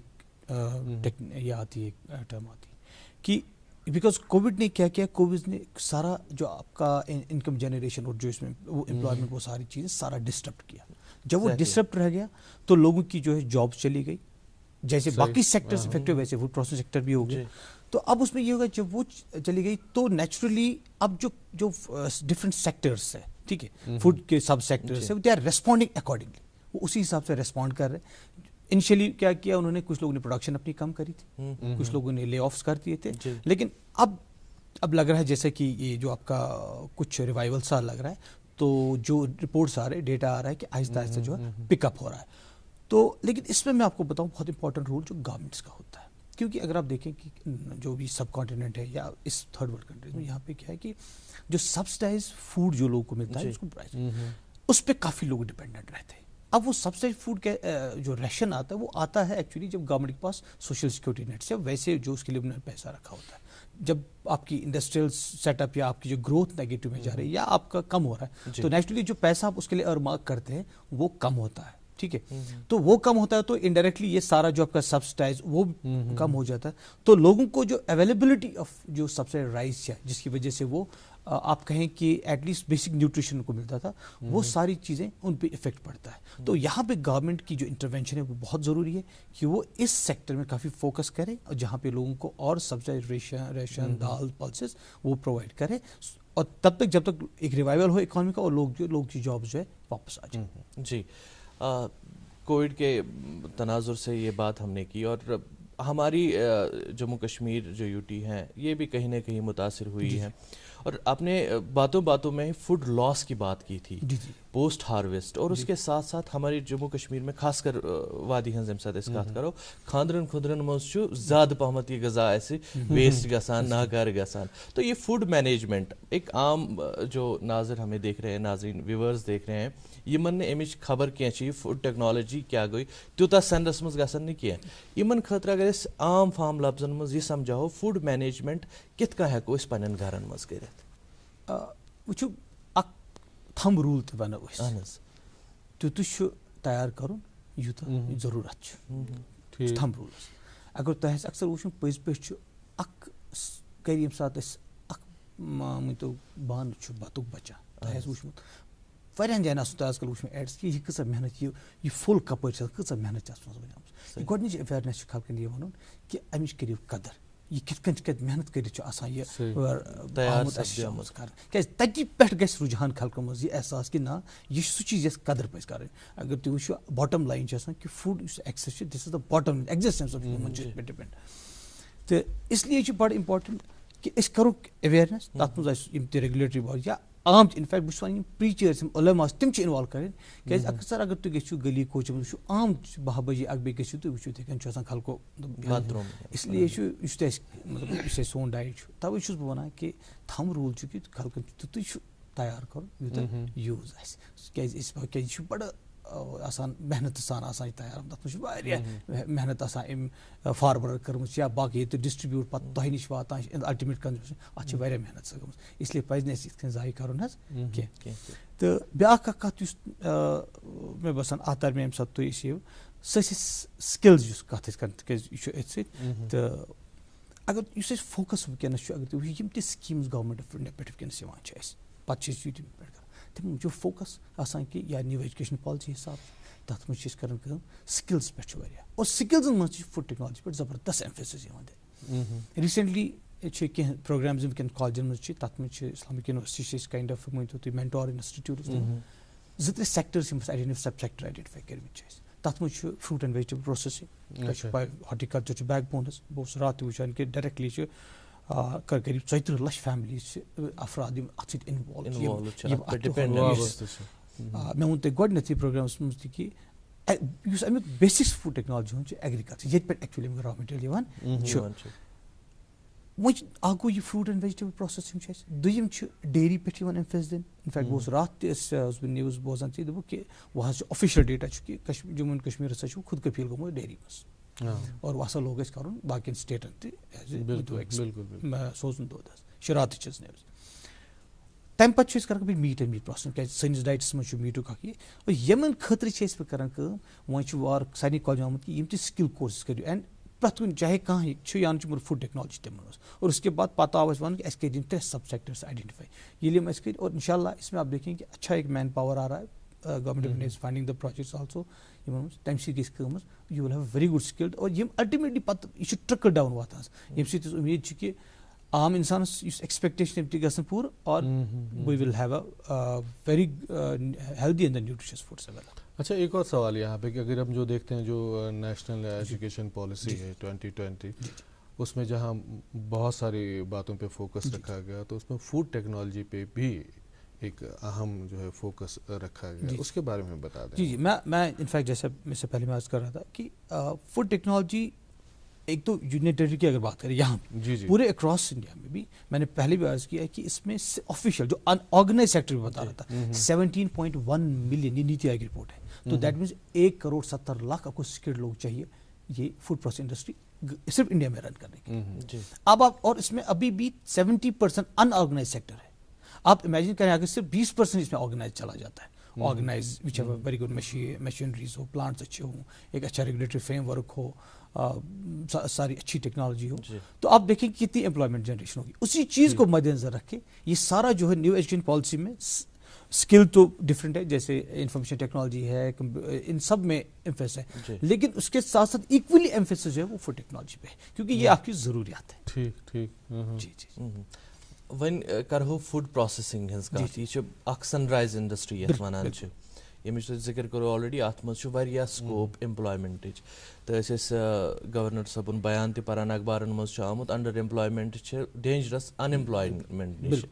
ایک یہ آتی ہے، ایک ٹرم آتی ہے کہ بیکاز کووڈ نے کیا کیا، کووڈ نے سارا جو آپ کا انکم جنریشن اور جو اس میں وہ امپلائمنٹ وہ ساری چیزیں سارا ڈسٹربٹ کیا. جب وہ ڈسٹربٹ رہ گیا تو لوگوں کی جو ہے جاب چلی گئی، جیسے باقی سیکٹرز افیکٹو ویسے فوڈ پروسیسنگ سیکٹر بھی ہو گیا. تو اب اس میں یہ ہوگا جب وہ چلی گئی تو نیچرلی اب جو ڈفرینٹ سیکٹرس ہیں، ٹھیک ہے، فوڈ کے سب سیکٹرس ہیں، دے آر ریسپونڈنگ اکارڈنگلی، وہ اسی حساب سے ریسپونڈ کر رہے ہیں. انیشلی کیا کیا انہوں نے، کچھ لوگوں نے پروڈکشن اپنی کم کری تھی، کچھ لوگوں نے لے آفس کر دیے تھے، لیکن اب لگ رہا ہے جیسے کہ یہ جو آپ کا کچھ ریوائول سا لگ رہا ہے، تو جو رپورٹس آ رہے ہیں، ڈیٹا آ رہا ہے کہ آہستہ آہستہ جو ہے پک اپ ہو رہا ہے. تو لیکن اس میں آپ کو بتاؤں بہت امپورٹنٹ رول جو گورنمنٹس کا ہوتا ہے، کیونکہ اگر آپ دیکھیں کہ جو بھی سب کانٹیننٹ ہے یا اس تھرڈ ورلڈ کنٹریز میں، یہاں پہ کیا ہے کہ جو سبسڈائز فوڈ جو لوگوں کو ملتا ہے، اس کو پرائز اس پہ کافی لوگ ڈپینڈنٹ رہتے ہیں. اب وہ سبسڈائز فوڈ کا جو ریشن آتا ہے وہ آتا ہے ایکچولی جب گورنمنٹ کے پاس سوشل سیکورٹی نیٹ سے، ویسے جو اس کے لیے انہوں نے پیسہ رکھا ہوتا ہے. جب آپ کی انڈسٹریل سیٹ اپ یا آپ کی جو گروتھ نیگیٹو میں جا رہی ہے یا آپ کا کم ہو رہا ہے، تو نیچرلی جو پیسہ آپ اس کے لیے ارمارک کرتے ہیں وہ کم ہوتا ہے، ٹھیک ہے. تو وہ کم ہوتا ہے تو انڈائریکٹلی یہ سارا جو آپ کا سبسڈائز وہ کم ہو جاتا ہے. تو لوگوں کو جو اویلیبلٹی آف جو سبسڈائز رائز ہے، جس کی وجہ سے وہ آپ کہیں کہ ایٹ لیسٹ بیسک نیوٹریشن کو ملتا تھا، وہ ساری چیزیں ان پہ افیکٹ پڑتا ہے. تو یہاں پہ گورنمنٹ کی جو انٹرونشن ہے وہ بہت ضروری ہے کہ وہ اس سیکٹر میں کافی فوکس کرے، اور جہاں پہ لوگوں کو اور سبسڈائز ریشن دال پلسز وہ پرووائڈ کرے، اور تب تک جب تک ایک ریوائول ہو اکانومی کا اور لوگ کی جابس جو ہے واپس آ جائیں. جی، کووڈ کے تناظر سے یہ بات ہم نے کی، اور ہماری جموں کشمیر جو UT ہیں یہ بھی کہیں نہ کہیں متاثر ہوئی ہے. اور آپ نے باتوں میں فوڈ لاس کی بات کی تھی پوسٹ ہارویسٹ، اور اس کے ساتھ ساتھ ہماری جموں کشمیر میں خاص کر وادی ہنز امہ سات کت کرو، خاندرن خدرن مز زیادہ پہمت یہ غذا اسہ ویسٹ گژھان، ناکار گژھان. تو یہ فوڈ مینجمنٹ ایک عام جو ناظر ہمیں دیکھ رہے ہیں، ناظرین ویورز دیکھ رہے ہیں، یمن نے امچ خبر کی فوڈ ٹیکنالوجی کیا گئی تیوتہ سینڈس مز گژھن نہ کیٚنٛہہ. یمن خاطر اگر اس عام فام لفظن مز یہ سمجھاو فوڈ مینجمنٹ کت کن ہیکو اس پنن گھرن مز کرت. وچھو اک تھم رول تہ ونو أسۍ، تیوٗتاہ تیار کرُن یوٗتاہ ضروٗرت چھُ، تھم رولس. اگر تۄہہِ آسہِ اکثر وٕچھُن پٔزۍ پٲٹھۍ چھُ اکھ کرِ ییٚمہِ ساتہٕ أسۍ اکھ مٲنۍتو بانہٕ چھُ بتُک بچان، تۄہہِ آسہِ وٕچھمُت واریاہن جاین آسو تۄہہِ آز کل وٕچھمُت ایڈس کہِ یہِ کۭژاہ محنت یہِ فُل کپٲرۍ چھِ کۭژاہ محنت چھِ اتھ منٛز لٔجمٕژ. گۄڈنِچ اویرنیس چھِ خلقن یہِ وَنُن کہِ امِچ کٔرِو قدر، یہ کت کن کتھ محنت کرت آسان یہ آمت کرنے، کیازِ تتی پٮ۪ٹھ گژھِ رجحان خلقن مز یہ احساس کہ نا یہ سُہ چیز یس قدر پزِ کرٕنۍ. اگر تُہۍ وٕچھِو باٹم لائن چھِ آسان کہ فوڈ یُس ایکسس چھُ this is the bottom line existence of human چھُ ڈِپینڈ. تہٕ اسلیے چھُ بڑٕ امپارٹنٹ کہ أسۍ کرو اویرنیس، تتھ منٛز آسہِ یِم تہِ ریگولیٹری باڈی یا عام انفیکٹ بہٕ چھُس ونان یِم پریچٲرس یِم علما تِم چھِ انوالو کرٕنۍ. کیازِ اکثر اگر تُہۍ گٔژھِو گلی کوچن منٛز وٕچھِو عام 12 بجے 1 بجے گٔژھِو تُہۍ وٕچھِو یِتھٕے کٔنۍ چھُ آسان خلقو اس لیے چھُ یُس تہِ اَسہِ مطلب یُس اَسہِ سون ڈایٹ چھُ توے چھُس بہٕ ونان کہ تھم روٗل چھُ کہ خلقن تیُتُے چھُ تیار کرُن یوٗتاہ یوٗز آسہِ. کیازِ أسۍ کیازِ یہِ چھُ بڑٕ آسان محنت سان آسان تیار تَتھ منٛز چھِ واریاہ محنت آسان أمۍ فارورڈ کٔرمٕژ یا باقٕے ییٚتہِ ڈِسٹرٛبیوٗٹ پَتہٕ تۄہہِ نِش واتان چھِ اَلٹِمیٹ کَنزیوٗمشَن اَتھ چھِ واریاہ محنت سۄ گٔمٕژ اِسلیے پَزِ نہٕ اَسہِ یِتھ کٔنۍ ضایع کَرُن حظ کینٛہہ. تہٕ بیٛاکھ اَکھ کَتھ یُس مےٚ باسان اَتھ درمیان ییٚمہِ ساتہٕ تُہۍ ٲسِو سۄ ٲسۍ سِکِلٕز یُس کَتھ ٲسۍ کَران تِکیٛازِ یہِ چھُ أتھۍ سۭتۍ. تہٕ اگر یُس اَسہِ فوکَس وٕنکٮ۪نَس چھُ اگر تُہۍ وٕچھِو یِم تہِ سِکیٖمٕز گورمٮ۪نٛٹ آف اِنڈیا پٮ۪ٹھ وٕنکٮ۪نَس یِوان چھِ اَسہِ پَتہٕ چھِ أسۍ یوٗٹیوٗب پٮ۪ٹھ کَران تِمن چھُ فوکَس آسان کہِ یا نِو ایجوکیشن پالسی حِساب تَتھ منٛز چھِ أسۍ کَران کٲم سِکِلٕز پٮ۪ٹھ چھُ واریاہ اور سِکِلزَن منٛز تہِ چھِ فُڈ ٹیکنالجی پٮ۪ٹھ زبردست ایمفیسِس یِوان دِنہٕ. ریٖسنٛٹلی چھِ کینٛہہ پروگرامز وٕنکٮ۪ن کالجَن منٛز چھِ تَتھ منٛز چھِ اِسلامِک یونیورسٹی چھِ أسۍ کاینڈ آف مٲنۍتو تُہۍ مینٹور اِنسٹِٹیوٗٹٕس 2-3 سیکٹٲرٕس یِم اَسہِ سب سیکٹر آیڈٮ۪نٹِفاے کٔرمٕتۍ چھِ اَسہِ. تَتھ منٛز چھُ فروٗٹ اینڈ ویجٹیبل پروسیسِنٛگ ہارٹیکلچر چھُ بیک بون حظ. بہٕ اوسُس راتھ تہِ وٕچھان کہِ ڈایریکٹلی چھِ قریٖب 34 لَچھ فیملیٖز چھِ افراد یِم اَتھ سۭتۍ اِنوالو چھِ. مےٚ ووٚن تۄہہِ گۄڈٕنیٚتھٕے پروگرامَس منٛز تہِ کہِ یُس اَمیُک بیسِکس فُڈ ٹیکنالجی ہُنٛد چھُ ایگرِکَلچر ییٚتہِ پٮ۪ٹھ ایکچُؤلی اَمیُک را میٹیٖریل یِوان چھُ. وۄنۍ چھِ اکھ گوٚو یہِ فروٗٹ اینڈ ویجٹیبل پروسیسِنٛگ چھِ اَسہِ. دوٚیِم چھُ ڈیری پٮ۪ٹھ یِوان ایمفیس دِنہٕ. اِنفیکٹ بہٕ اوسُس راتھ تہِ اوسُس بہٕ نِوٕز بوزان ژےٚ دوٚپُکھ کہِ وۄنۍ حظ چھُ آفِشَل ڈیٹا چھُ کہِ جموں اینڈ کشمیٖر ہسا چھُ خود کفیٖل گوٚمُت ڈیری منٛز اور وۄنۍ ہسا لوگ اَسہِ کَرُن باقین سٹیٹن تہِ سوزُن دۄد حظ شراتٕچ چھَس نِوٕز. تَمہِ پَتہٕ چھِ أسۍ کران میٖٹ اینڈ میٖٹ پروسیسِنٛگ کیازِ سٲنِس ڈایٹَس منٛز چھُ میٖٹُک اکھ یہِ اور یِمن خٲطرٕ چھِ أسۍ کران کٲم. وۄنۍ چھُ وارٕ سارنٕے کالجن آمُت کہِ یِم تہِ سِکِل کورسز کٔرِو اینڈ پرٛٮ۪تھ کُنہِ چاہے کانٛہہ چھُ یا نہٕ چھُ مگر فُڈ ٹیکنالجی تِمن منٛز اور اس کے بعد پتہٕ آو اَسہِ وَنُن کہِ اَسہِ کٔرۍ یِم 3 سب سیکٹرس آیڈینٹِفائی. ییٚلہِ یِم اَسہِ کٔرۍ اور اِنشاء اللہ اس میں آپ دیکھیں کہ اچھا ایک مین پاور آ رہا ہے government of India is funding the projects also یِمن منٛز تَمہِ سۭتۍ گژھِ کٲم حظ یوٗ وِل ہیو ویری گُڈ سِکِلڈ اور یِم الٹِمیٹلی پتہٕ یہِ چھُ ٹرٛکٕل ڈاوُن واتان حظ ییٚمہِ سۭتۍ أسۍ اُمید چھِ کہِ عام اِنسانَس یُس ایکسپیکٹیشن تِم تہِ گژھن پوٗرٕ اور we will have a very healthy and nutritious foods available. اچھا ایک اور سوال یہاں پہ کہ اگر ہم جو دیکھتے ہیں جو نیشنل ایجوکیشن پالیسی ہے 2020 اس میں جہاں بہت ساری باتوں پہ فوکس رکھا گیا تو اس میں فوڈ ٹیکنالوجی پہ بھی ایک اہم جو ہے فوکس رکھا گیا اس کے بارے میں بتا دیں. جی میں انفیکٹ جیسا میں سے پہلے میں عرض کر رہا تھا کہ فوڈ ٹیکنالوجی ایک تو یونین ٹیریٹری کی اگر بات کریں یہاں پورے اکراس انڈیا میں بھی میں نے پہلے بھی عرض کیا ہے کہ اس میں آفیشیل جو ان آرگنائز سیکٹر بھی بتا رہا تھا 17.1 ملین یہ نیتی آیوگ رپورٹ ہے. تو دیٹ مینس 1.70 کروڑ آپ کو سکلڈ لوگ چاہیے یہ فوڈ پروسیسنگ انڈسٹری صرف انڈیا میں رن کرنے کے. اب آپ اور اس میں ابھی بھی 70% ان آرگنائز سیکٹر ہے. آپ امیجن کریں اگر صرف 20% اس میں آرگنائز چلا جاتا ہے organise which have very good machineries ہو پلانٹس اچھے ہوں ایک اچھا ریگولیٹری فریم ورک ہو ساری اچھی ٹیکنالوجی ہو تو آپ دیکھیں کہ کتنی امپلائمنٹ جنریشن ہوگی. اسی چیز کو مد نظر رکھے یہ سارا جو ہے نیو ایجوکیشن پالیسی میں اسکل تو ڈفرینٹ ہے جیسے انفارمیشن ٹیکنالوجی ہے ان سب میں ایمفیس ہے لیکن اس کے ساتھ ساتھ ایکولی ایمفیس جو ہے وہ فوڈ ٹیکنالوجی پہ ہے کیونکہ یہ آپ کی ضروریات ہے. ٹھیک جی جی وۄنۍ کرہو فوڈ پروسیسنگ ہٕنٛز کتھ. یہِ چھِ اکھ سن رایز انڈسٹری یتھ وَنان چھِ ییٚمِچ تُہۍ ذِکر کوٚرو آلریڈی اتھ منٛز چھُ واریاہ سکوپ ایمپلایمنٹٕچ تہٕ أسۍ ٲسۍ گورنر صٲبُن بیان تہِ پران اخبارن منٛز چھُ آمُت انڈر ایمپلایمنٹ چھِ ڈینجرس ان ایمپلایمنٹ نِش.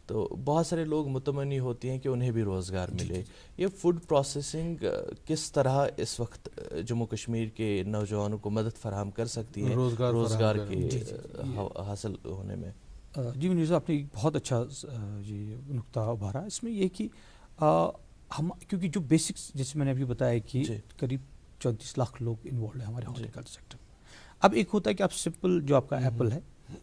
تو بہت سارے لوگ متمنی ہوتے ہیں کہ انہیں بھی روزگار ملے. یہ فوڈ پروسیسنگ کس طرح اس وقت جموں کشمیر کے نوجوانوں کو مدد فراہم کر سکتی ہے روزگار کے حاصل ہونے میں؟ جی منیر صاحب آپ نے ایک بہت اچھا یہ نقطہ ابھارا. اس میں یہ کہ ہم کیونکہ جو بیسکس جیسے میں نے ابھی بتایا کہ قریب 34 لاکھ لوگ انوالوڈ ہیں ہمارے ہارٹیکلچر سیکٹر میں. اب ایک ہوتا ہے کہ آپ سمپل جو آپ کا ایپل ہے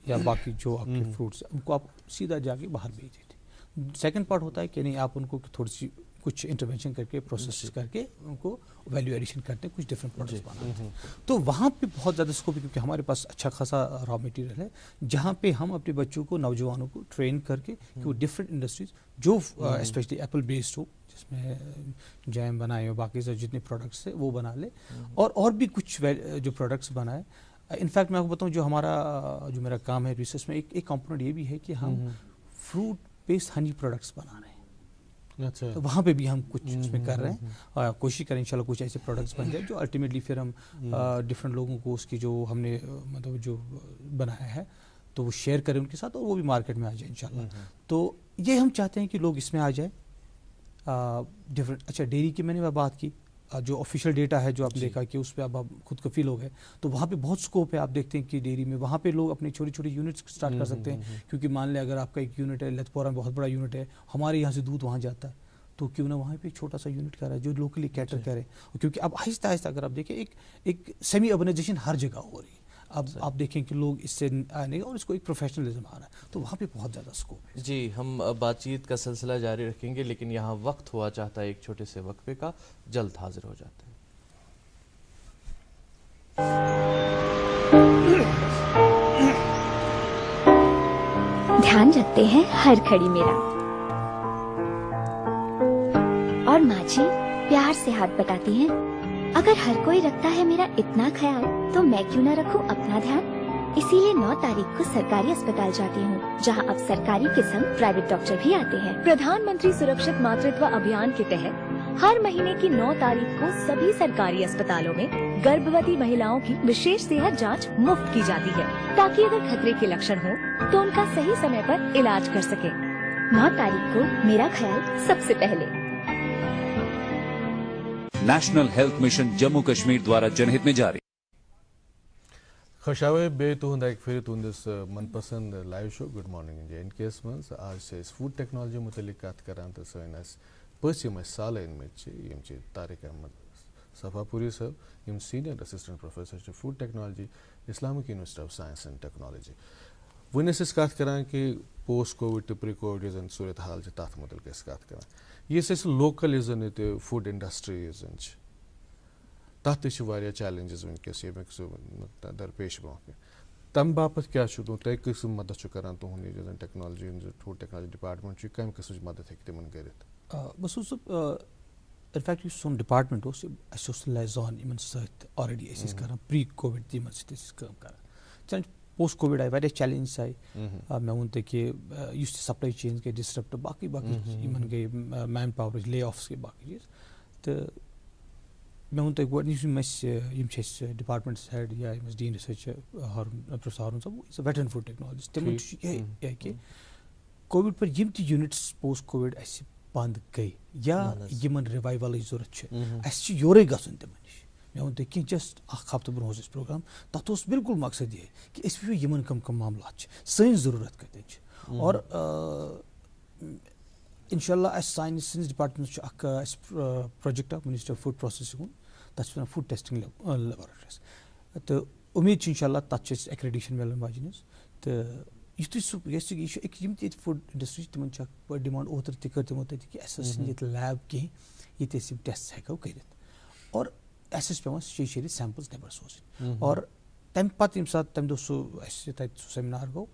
یا باقی جو آپ کے فروٹس ہیں ان کو آپ سیدھا جا کے باہر بھیج دیتے. سیکنڈ پارٹ ہوتا ہے کہ نہیں آپ ان کو تھوڑی سی کچھ انٹروینشن کر کے پروسیس کر کے ان کو ویلیو ایڈیشن کرتے ہیں کچھ ڈفرینٹ پروڈکٹس بناتے ہیں. تو وہاں پہ بہت زیادہ اسکوپ ہے کیونکہ ہمارے پاس اچھا خاصا را مٹیریل ہے جہاں پہ ہم اپنے بچوں کو نوجوانوں کو ٹرین کر کے کہ وہ ڈفرینٹ انڈسٹریز جو اسپیشلی ایپل بیسڈ ہو جس میں جیم بنائے ہو باقی سے جتنے پروڈکٹس ہیں وہ بنا لے اور بھی کچھ جو پروڈکٹس بنائے. انفیکٹ میں آپ کو بتاؤں جو ہمارا جو میرا کام ہے ریسرچ میں ایک کمپوننٹ یہ بھی ہے کہ ہم فروٹ بیسڈ ہنی پروڈکٹس بنا رہے ہیں. تو وہاں پہ بھی ہم کچھ اس میں کر رہے ہیں اور کوشش کریں انشاءاللہ کچھ ایسے پروڈکٹس بن جائے جو الٹیمیٹلی پھر ہم ڈفرینٹ لوگوں کو اس کی جو ہم نے مطلب جو بنایا ہے تو وہ شیئر کریں ان کے ساتھ اور وہ بھی مارکیٹ میں آ جائے انشاءاللہ. تو یہ ہم چاہتے ہیں کہ لوگ اس میں آ جائیں ڈفرینٹ. اچھا ڈیری کی میں نے بات کی جو آفیشیل ڈیٹا ہے جو آپ نے دیکھا کہ اس پہ اب آپ خود کفیل ہو گئے تو وہاں پہ بہت اسکوپ ہے. آپ دیکھتے ہیں کہ ڈیری میں وہاں پہ لوگ اپنے چھوٹی چھوٹی یونٹس اسٹارٹ کر سکتے ہیں کیونکہ مان لیں اگر آپ کا ایک یونٹ ہے لت پورہ میں بہت بڑا یونٹ ہے ہمارے یہاں سے دودھ وہاں جاتا ہے تو کیوں نہ وہاں پہ ایک چھوٹا سا یونٹ کرا ہے جو لوکلی کیٹر کرے, کیونکہ اب آہستہ آہستہ اگر آپ دیکھیں ایک سیمی اربنائزیشن ہر جگہ ہو رہی ہے. اب آپ دیکھیں کہ لوگ اس سے آنے اور اس کو ایک پروفیشنلزم آ رہا ہے, تو وہاں پہ بہت زیادہ اسکوپ ہے. جی, ہم بات چیت کا سلسلہ جاری رکھیں گے, لیکن یہاں وقت ہوا چاہتا ہے ایک چھوٹے سے وقفے کا. جلد حاضر ہو جاتے ہیں. دھیان رکھتے ہیں ہر گھڑی میرا, اور ماں جی پیار سے ہاتھ بٹاتی ہیں, اگر ہر کوئی رکھتا ہے میرا اتنا خیال تو میں کیوں نہ رکھوں اپنا دھیان. اسی لیے 9 تاریخ کو سرکاری اسپتال جاتی ہوں, جہاں اب سرکاری کے سنگ پرائیویٹ ڈاکٹر بھی آتے ہیں. پردھان منتری سرکشت ماترتو ابھیان کے تحت ہر مہینے کی 9 تاریخ کو سبھی سرکاری اسپتالوں میں گربھوتی مہیلاؤں کی وشیش صحت جانچ مفت کی جاتی ہے, تاکہ اگر خطرے کے لکشن ہوں تو ان کا صحیح سمے پر علاج کر سکے. 9 تاریخ کو میرا خیال سب سے پہلے. National health mission Jammu Kashmir دوارا جنہت میں جاری. خوشاوے بے تہد اک پھر تہندس من پسند live show good morning J and کے یس مز. آج سے فوڈ ٹیکنالوجی متعلق کت کران تو سن پس سالین مت طارق احمد صفاپوری صاحب, senior assistant professor food technology Islamic university of science and technology. One کت کران کہ پوسٹ کووڈ تو پری کووڈ یس زن صورت حال تر متعلق کت کران. یس لوکل یس زن یہ فوڈ انڈسٹری یس زن تر تہ چیلنجز ونکس یمیک درپیش برو. تمہ باپت کیا تہ قسم مدد کران تہد یہ ٹیکنالوجی فوڈ ٹیکنالوجی ڈپارٹمنٹ کم قسم مدد ہیکہ تمن کرت. بسوز صاحب انفیکٹ اس سون ڈپارٹمنٹ اس لیزان ان ست آلریڈی کران پری کووڈ تمن کام کران. پوسٹ کووڈ آئی واریاہ چیلنجز آئی. مے ون تہ کہ اس سپلائی چین گئی ڈسٹرپٹ, باقی ان گئی مین پاور لے آفس گئی باقی چیز. تو مے ون تہ گۄڈنِچ ڈپارٹمنٹ ہیڈ یا ڈین ریسرچ پروفیسر ہارون صاحب از ویٹرن فوڈ ٹیکنالوجسٹ. تمن یہ کہ کووڈ پر یم تہ یونٹس پوسٹ کووڈ اس بند گئی یا یمن ریوائولٕچ ضرورت اس یورے گژھُن تمن نش. مے ون تہ کہ جسٹ اخ ہفتہ برونٛہہ اوس پروگرام, تتھ اوس بالکل مقصد یہ کہ أسۍ وٕچھو یمن کم معاملات سٲنۍ ضروٗرت کتٮ۪ن چھِ. اور انشاء اللہ سٲنِس ڈپارٹمنٹس اکھ پروجیکٹ اکھ منسٹری آف فوڈ پروسیسنگ ہُنٛد, تتھ چھِ ونان فوڈ ٹیسٹنگ لیبورٹریز. تہٕ اُمید چھِ انشاء اللہ تتھ چھِ اَسہِ ایکریڈیشن مِلن واجٮ۪ن حظ. تہٕ یُتھُے سُہ گژھِ یہِ چھُ یِم تہِ ییٚتہِ فوڈ انڈسٹری چھِ تِمن چھِ اکھ ڈِمانڈ اوترٕ تہِ کٔر تِمو تتہِ کہ اَسہِ ٲس نہٕ ییٚتہِ لیب کِہیٖنۍ ییٚتہِ أسۍ یِم ٹیسٹ ہٮ۪کو کٔرِتھ, اور اَسہِ ٲسۍ پیٚوان 6 رٮ۪تھ سیمپلز نٮ۪بر سوزٕنۍ. اور تمہِ پتہٕ ییٚمہِ ساتہٕ تمہِ دۄہ سُہ اَسہِ تتہِ سُہ سیمینار گوٚو,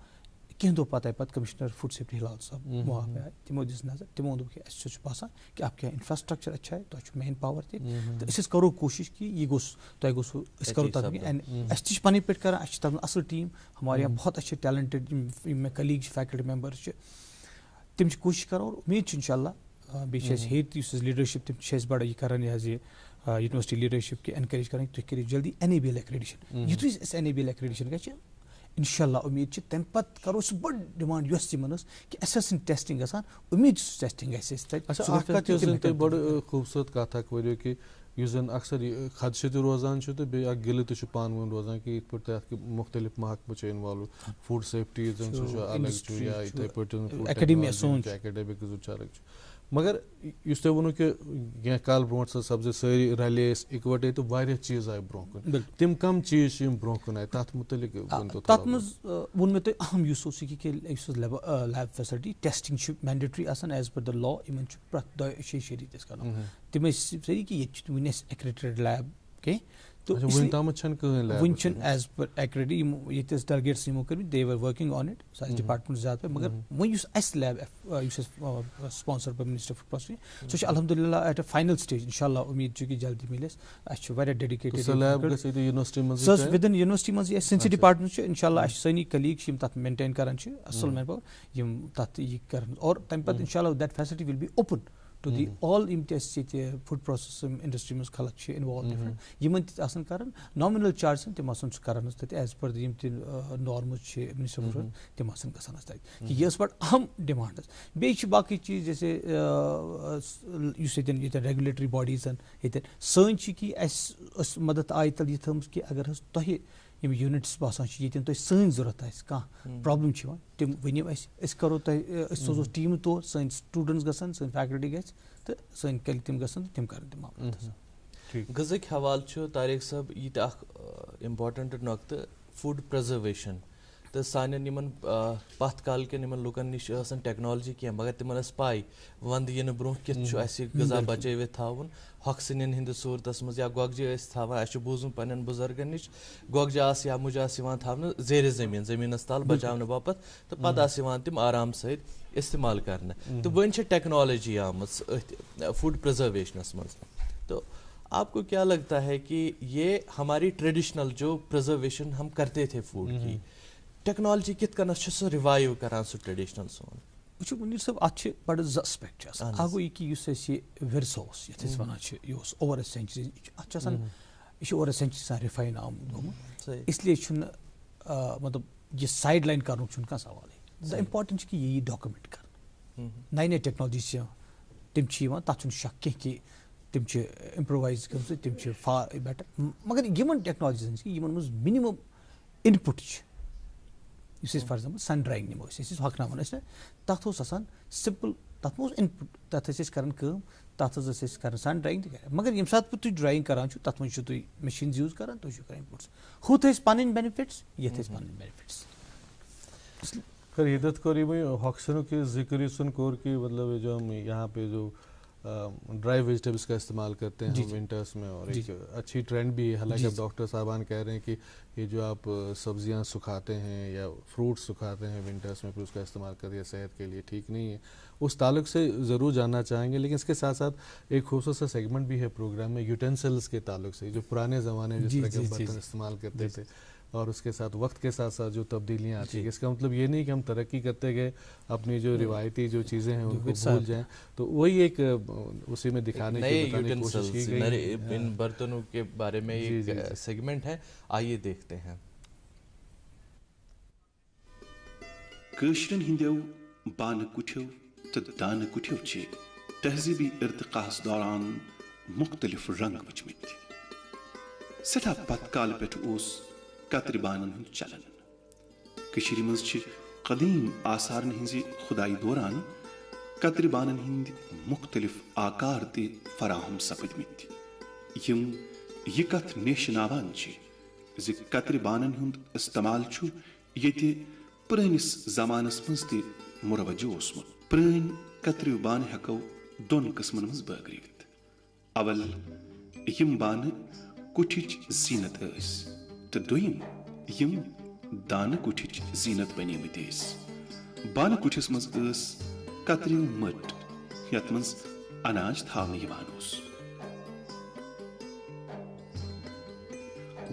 کینٛہہ دۄہ پتہٕ آیہِ پتہٕ کمشنر فوڈ سیفٹی ہلال صاحب وہاں آئے, تمو دِژ نظر, تمو ووٚن کہ اَسہِ چھُ باسان کہ آپ کیا انفراسٹرکچر اچھا ہے, تۄہہِ چھُ مین پاور تہِ, تہٕ أسۍ کرو کوٗشش کہ یہ گوٚژھ تۄہہِ گوٚژھو أسۍ کرو تتھ أسۍ تہِ چھِ پنٕنۍ پٲٹھۍ کران, اَسہِ چھِ تتھ منٛز اصل ٹیٖم, ہمارے یہاں بہت اچھے ٹیلنٹڈ یِم مےٚ کلیٖگ چھِ فیکلٹی ممبرز چھِ, تِم چھِ کوٗشش کران. اور امید چھِ انشاء اللہ بیٚیہِ چھِ اَسہِ ہیٚرِ تہِ یُس اَسہِ لیٖڈرشِپ تِم چھِ اَسہِ بڑٕ یہِ کران یہِ حظ یہِ یونیورسٹی لیٖڈرشِپ کہِ اینکریج کران تُہۍ کٔرِو جلدی NABL ایکریڈیشن. یُتھُے اَسہِ NABL ایکریڈیشن گژھِ انشاء اللہ امید چھِ تمہِ پتہٕ کرو سُہ بٔڑ ڈِمانڈ یۄس یِمن ٲس کہ اَسہِ ٲس نہٕ ٹیسٹنگ گژھان, امید چھِ سُہ ٹیسٹنگ گژھِ اَسہِ تتہِ. اچھا اکھ کتھ یۄس تۄہہِ بٔڑ خوٗبصوٗرت کتھ اکھ ؤنِو کہ یُس زن اکثر یہِ خدشہِ تہِ روزان چھُ تہٕ بیٚیہِ اکھ گِلہٕ تہِ چھُ پانہٕ ؤنۍ روزان کہ یِتھ پٲٹھۍ تتھ مُختلف محکمہٕ چھِ اِنوالو, فوڈ سیفٹی زن سُہ چھُ الگ چھُ یا یِتھے پٲٹھۍ ایکیڈیمک زٕ چھُ الگ چھُ. مگر یُس تۄہہِ ووٚنوُ کہ کینٛہہ کال برونٛٹھ سۄ سبزی سٲری رلے ٲسۍ اِکوٹے تہٕ واریاہ چیٖز آیہِ برونٛہہ کُن. تِم کم چیٖز چھِ یِم برونٛہہ کُن آیہِ تتھ متعلق ؤنۍتو. تتھ منٛز ووٚن مےٚ تۄہہِ اہم یُس اوس یہِ کہ یُس لیب فیسلٹی ٹیسٹنگ چھِ مینڈیٹری آسان ایز پر د لا, یِمن چھُ پرٛٮ۪تھ 6 رٮ۪تھ أسۍ کران. تِم ٲسۍ سٲری کہ ییٚتہِ چھُنہٕ وُنہِ اَسہِ ایکریڈیٹڈ لیب کینٛہہ, وُنہِ تامتھ چھنہٕ کٕہٕنۍ لیب, وُنہِ چھُنہٕ ایز پر ایکریڈی یِم ییٚتہِ ٲسۍ ڈیلگیٹس یِمو کٔرمٕتۍ دے ور ؤرکِنگ آن اٹ, سُہ آسہِ ڈپارٹمنٹ زیادٕ پٲٹھۍ. مگر وۄنۍ یُس اَسہِ لیب یُس اَسہِ sponsor by minister of food processing, سُہ چھُ الحمدللہ ایٹ اے فاینل سٹیج. انشاء اللہ امید چھِ کہ جلدی مِلہِ اَسہِ چھُ واریاہ ڈیڈِکیٹڈ سۄ ٲس وِدن یونیورسٹی منٛزٕے اَسہِ سٲنِسٕے ڈپارٹمنٹ چھُ. انشاء اللہ اَسہِ چھِ سٲنی کلیٖگ چھِ یِم تتھ مینٹین کران چھِ اصل مین پاور, یِم تتھ یہِ کران. اور تمہِ پتہٕ انشاء اللہ that facility will be open to the all یِم تہِ اَسہِ ییٚتہِ فوڈ پروسیسنگ انڈسٹری منٛز خلق چھِ اِنوالو ڈِفرنٹ, یِمن تہِ آسان کران نامنل چارجن, تِم آسان سُہ کران حظ تتہِ ایز پر یِم تہِ نارمٕز چھِ منسٹر تِم آسان گژھان حظ تتہِ. یہِ ٲس بڑٕ اہم ڈِمانڈ حظ. بیٚیہِ چھِ باقٕے چیٖز جیسے یُس ییٚتٮ۪ن ریگولیٹری باڈیٖزن ییٚتٮ۪ن سٲنۍ چھِ کہ اَسہِ ٲس مدد آیہِ تل یہِ تھٲومٕژ کہ اگر حظ تۄہہِ یِم یوٗنِٹٕس باسان چھِ ییٚتٮ۪ن تۄہہِ سٲنۍ ضوٚرَتھ آسہِ کانٛہہ پرٛابلِم چھِ یِوان تِم ؤنِو اَسہِ أسۍ کَرو تۄہہِ أسۍ سوزو ٹیٖمہٕ تور سٲنۍ سٹوٗڈنٛٹٕس گژھن سٲنۍ فیکلٹی گژھِ تہٕ سٲنۍ کیٚلہِ تِم گژھن تہٕ تِم کَرن تِم معاملات. غذہٕکۍ حوالہٕ چھُ طاریق صٲب یہِ تہِ اکھ اِمپاٹنٹ نۄقطہٕ فُڈ پرٛزرویشن تہٕ سانٮ۪ن یِمن پتھ کال کٮ۪ن یِمن لُکن نِش ٲس نہٕ ٹیکنالجی کینٛہہ مگر تِمن ٲس پاے ونٛدٕ یِنہٕ برونٛہہ کِتھ چھُ اَسہِ غذا بچٲوِتھ تھاوُن ہۄکھسٕنٮ۪ن ہِنٛدِس صوٗرتس منٛز یا گۄگجہِ ٲسۍ تھاوان اَسہِ چھُ بوٗزمُت پنٕنٮ۪ن بُزرگن نِش گۄگجہِ آسہٕ یا مُجہِ آسہٕ یِوان تھاونہٕ زیرِ زٔمیٖنس تل بچاونہٕ باپتھ تہٕ پتہٕ آسہٕ یِوان تِم آرام سۭتۍ استعمال کرنہٕ تہٕ وۄنۍ چھِ ٹیکنالوجی آمٕژ أتھۍ فُڈ پرٛزرویشنس منٛز تو آپ کو کیا لگتا ہے کہ یہ ہماری ٹریڈیشنل جو پرزرویشن ہم کرتے تھے فوڈ کی ٹیکنالوجی کت کنس چھُ سُہ رِوایو کران سُہ ٹریڈیشنل سون وٕچھِو مُنیٖر صٲب اَتھ چھِ بَڑٕ زٕ اَسپیکٹ چھِ آسان اکھ گوٚو یہِ کہِ یُس اَسہِ یہِ وِرثہٕ اوس یَتھ أسۍ وَنان چھِ یہِ اوس اوٚوَر اَ سینچری اَتھ چھِ آسان یہِ چھُ اوٚوَر اَ سینچری آسان رِفاین آمُت گوٚمُت اِسلیے چھُنہٕ مطلب یہِ سایڈ لاین کَرنُک چھُنہٕ کانٛہہ سوالٕے زِ اِمپاٹنٹ چھُ کہِ یہِ یی ڈاکومینٹ کرنہٕ نَیہِ نَیہِ ٹیکنالجی چھِ تِم چھِ یِوان تَتھ چھُنہٕ شک کینٛہہ کہِ تِم چھِ اِمپرووایز گٔمژٕ تِم چھِ فار بیٹر مگر یِمن ٹیکنالجیٖزن چھِ یِمن منٛز مِنِمم اِنپُٹ چھِ یُس أسۍ فار ایگزامپل سن ڈرایِنٛگ نِمو أسۍ ٲسۍ ہۄکھناوان ٲسۍ نہ تَتھ اوس آسان سمپل تَتھ منٛز اوس اِنپُٹ تَتھ ٲسۍ أسۍ کران کٲم تَتھ حظ ٲسۍ أسۍ کران سن ڈرایِنٛگ تہِ کران مگر ییٚمہِ ساتہٕ تُہۍ ڈرایِنٛگ کران چھِو تَتھ منٛز چھِو تُہۍ مِشیٖنز یوٗز کران تُہۍ چھِو کران اِنپُٹس ہُتھ ٲسۍ پَنٕنۍ بینِفِٹس یَتھ ٲسۍ پَنٕنۍ بینِفِٹس. خیر ییٚتٮ۪تھ کوٚر یِمے ہۄکھسنُک یہِ ذِکر یُس کوٚر کہِ مطلب جو ہم یہاں پہ جو ڈرائی ویجیٹیبلس کا استعمال کرتے ہیں ونٹرس میں اور ایک اچھی ٹرینڈ بھی ہے حالانکہ اب ڈاکٹر صاحبان کہہ رہے ہیں کہ یہ جو آپ سبزیاں سکھاتے ہیں یا فروٹس سکھاتے ہیں ونٹرس میں پھر اس کا استعمال کریے صحت کے لیے ٹھیک نہیں ہے اس تعلق سے ضرور جاننا چاہیں گے لیکن اس کے ساتھ ساتھ ایک خوبصورت سا سیگمنٹ بھی ہے پروگرام میں یوٹینسلس کے تعلق سے جو پرانے زمانے میں جس طرح کے برتن استعمال کرتے تھے اور اس کے ساتھ وقت کے ساتھ ساتھ جو تبدیلیاں آتی ہیں اس کا مطلب یہ نہیں کہ ہم ترقی کرتے گئے اپنی جو روایتی جو چیزیں ہیں ان کو بھول جائیں تو وہی ایک اسی میں دکھانے کی کوشش کی گئی ان برتنوں کے بارے میں ایک سیگمنٹ ہے آئیے دیکھتے ہیں. کٲشرٮ۪ن ہٕنٛدیو بانہٕ کُٹھیو تہٕ دانہٕ کُٹھیو چھِ تہذیٖبی ارتقاہس دوران مُختلف رنٛگ وٕچھمٕتۍ سٮ۪ٹھاہ پتہٕ کالہٕ پٮ۪ٹھٕ اوس کترِ بانن ہُنٛد چلن کٔشیٖرِ منٛز چھِ قدیٖم آثارن ہٕنٛزِ خُدایہِ دوران کترِ بانن ہٕنٛدۍ مُختلف آکار تہِ فراہم سپٕدمٕتۍ یِم یہِ کتھ نیشناوان چھِ زِ کترِ بانن ہُنٛد استعمال چھُ ییٚتہِ پرٲنِس زمانس منٛز تہِ مُروجہِ اوسمُت پرٲنۍ کترِو بانہٕ ہٮ۪کو دۄن قٕسمن منٛز بٲگرٲوِتھ اول یِم بانہٕ کُٹھِچ زیٖنت ٲسۍ تہٕ دوٚیِم یِم دانہٕ کُٹھِچ زیٖنت بنیمٕتۍ ٲسۍ بانہٕ کُٹھِس منٛز ٲس کترِو مٔٹ یتھ منٛز اناج تھاونہٕ یِوان اوس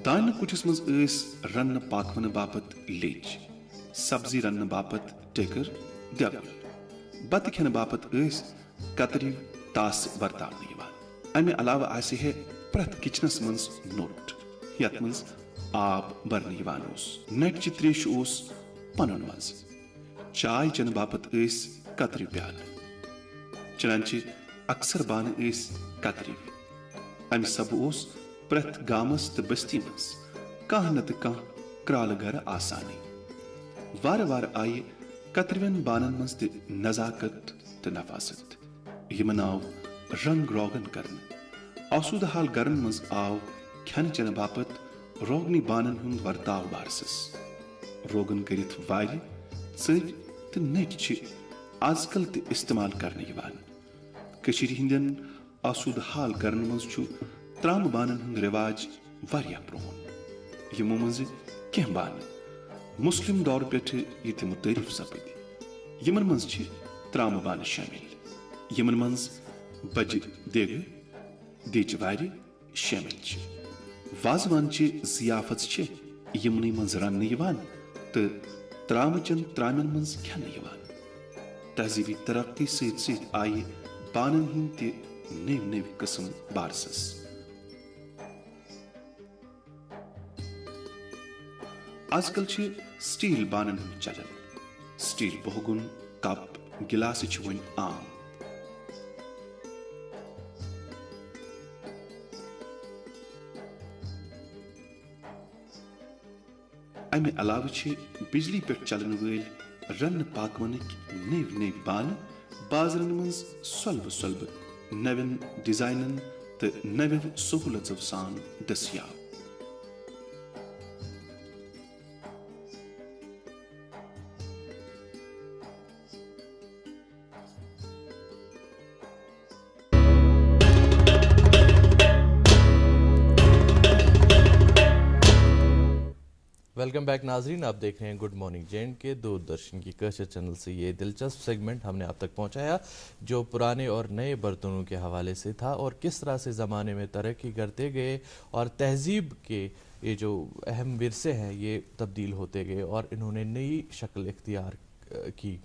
دانہٕ کُٹھِس منٛز ٲسۍ رننہٕ پاکونہٕ باپتھ لیٚج سبزی رننہٕ باپتھ ٹِکٕر دٮ۪گُل بتہٕ کھٮ۪نہٕ باپتھ ٲسۍ کترِو تاسہٕ ورتاونہٕ یِوان امہِ علاوٕ آسہِ ہے پرٛٮ۪تھ کچنس منٛز نوٚٹ یتھ منٛز آب برنہٕ یِوان اوس نٹچہِ تریشہِ اوس پنُن مزٕ چاے چٮ۪نہٕ باپتھ ٲسۍ کترِو پیالہٕ چنانچہِ اکثر بانہٕ ٲسۍ کترِو امہِ سبہٕ اوس پرٛٮ۪تھ گامس تہٕ بستی منٛز کانٛہہ نتہٕ کانٛہہ کرالہٕ گرٕ آسانٕے وارٕ وارٕ آیہِ کترِوٮ۪ن بانن منٛز تہِ نزاکت تہٕ نفاست یِمن آو رنگ روگن کرنہٕ آسوٗدٕ حال گرن منٛز آو کھٮ۪نہٕ چٮ۪نہٕ باپتھ روگنی بانن ہُنٛد ورتاو بارسس روگن کٔرِتھ وارِ ژٔرۍ تہٕ نٔٹۍ چھِ آز کل تہِ استعمال کرنہٕ یِوان کٔشیٖرِ ہٕنٛدٮ۪ن آسوٗدٕ حال گرن منٛز چھُ ترامہٕ بانن ہُنٛد رِواج واریاہ پرٛون یِمو منٛزٕ کینٛہہ بانہٕ مُسلِم دورٕ پٮ۪ٹھٕ ییٚتہِ مُتعارف سپٕدۍ یِمن منٛز چھِ ترامہٕ بانہٕ شٲمِل یِمن منٛز بجہِ دیگہٕ دیچہِ وارِ شٲمِل چھِ وازوانچہِ ضِیافت چھِ یِمنٕے منٛز رننہٕ یِوان تہٕ ترامہٕ چٮ۪ن ترامٮ۪ن منٛز کھٮ۪نہٕ یِوان تہذیٖبی ترقی سۭتۍ سۭتۍ آیہِ بانن ہٕنٛدۍ تہِ نٔوۍ نٔوۍ قٕسم بارسس آز کل چھِ سٹیٖل بانن ہُنٛد چلن سٹیٖل بوگُن کپ گِلاسہٕ چھِ وۄنۍ عام امہ علاوہ بجلی پہ چلن ول رن پاکونک نو بانہ بازرن من سلبہ نوین ڈیزائنن تو نویو سہولتو سان دستیاب. ویلکم بیک ناظرین، آپ دیکھ رہے ہیں گڈ مارننگ جے کے دوردرشن کی کشر چینل سے. یہ دلچسپ سیگمنٹ ہم نے آپ تک پہنچایا جو پرانے اور نئے برتنوں کے حوالے سے تھا اور کس طرح سے زمانے میں ترقی کرتے گئے اور تہذیب کے یہ جو اہم ورثے ہیں یہ تبدیل ہوتے گئے اور انہوں نے نئی شکل اختیار کی.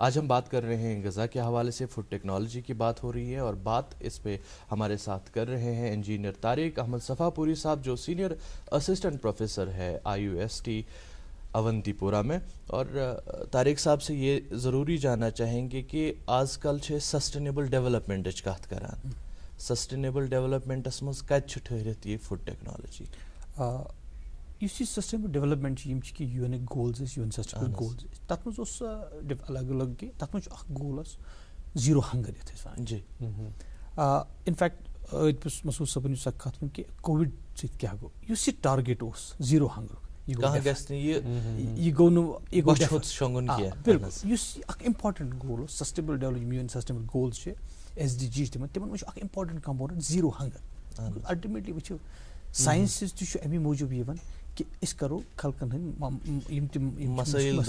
آج ہم بات کر رہے ہیں غذا کے حوالے سے، فوڈ ٹیکنالوجی کی بات ہو رہی ہے اور بات اس پہ ہمارے ساتھ کر رہے ہیں انجینئر طارق احمد صفا پوری صاحب جو سینئر اسسٹنٹ پروفیسر ہے IUST اونتی پورہ میں. اور طارق صاحب سے یہ ضروری جاننا چاہیں گے کہ آج کل سسٹینیبل ڈیولپمنٹ کت کران، سسٹینیبل ڈیولپمنٹس مز کت ٹھہرت یہ فوڈ ٹیکنالوجی؟ اس یہ سسٹینیبل ڈیولپمنٹ کہ UN goals UN sustainable goals تک مز الگ الگ کہ تک مز گول زیرو ہنگر یتھ جی. ان فیکٹ مسعود صٲبن یُس اکھ کتھ ون کہ کووِڈ سۭتۍ کیاہ گوٚو یُس یہ ٹارگیٹ اوس زیرو ہنگر یہ گوٚو نہٕ یہ گوٚو شونگن کینٛہہ. بالکل یُس اکھ امپاٹنٹ گول اوس sustainable development UN sustainable goals چھِ SDG تمن منٛز چھُ اکھ important component zero hunger. Ultimately وٕچھو ساینسز تہِ چھُ امی موٗجوٗب یِوان کہ اس کرو خلقن ہند مسائل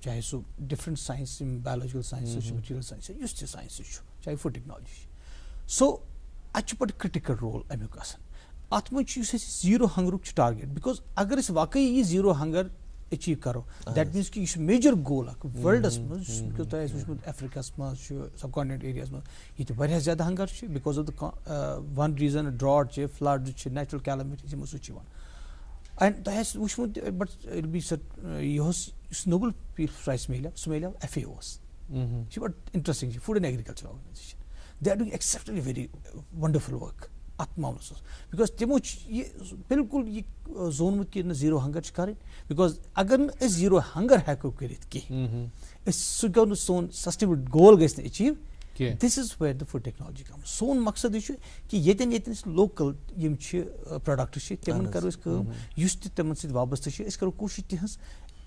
چاہے سو different science biological science material science یس تہ سائنس چاہے فوڈ ٹیکنالوجی سو اتہ بڑ کرٹیکل رول امیک ات مجھ زیرو ہنگرک ٹارگیٹ بیکاز اگر اس واقعی یہ زیرو ہنگر اچیو کرو دیٹ مینس کہ یہ میجر گول اک ورلڈس مز تہ وچھمت افریقہس مز سب کانٹینٹ ایریاز مز یہ واریاہ زیادہ hunger because of the one reason drought flood natural calamities یمو سۭتۍ چھُ یِوان. اینڈ تۄہہِ آسہِ وٕچھمُت بٹ یُس نوبل پیس پرایز مِلیو سُہ مِلیو FAO یس. یہِ چھُ بڑٕ interesting food and agriculture organisation they are doing exceptionally very wonderful work ات معاملس مز بیکاز تِمو چھُ یہِ بالکل یہِ زونمُت کہِ نہ زیٖرو ہنگر چھِ کَرٕنۍ بیکاز اگر نہٕ أسۍ زیٖرو ہنگر ہٮ۪کو کٔرِتھ کینٛہہ أسۍ سُہ گوٚو نہٕ سون سسٹینیبل گول گژھِ نہٕ achieve. This is where the food technology come. سون مقصد یہ کہ یتن لوکل یم پروڈکٹ تمن کرو اس تمن ست وابستہ اس کرو کوشش تہذ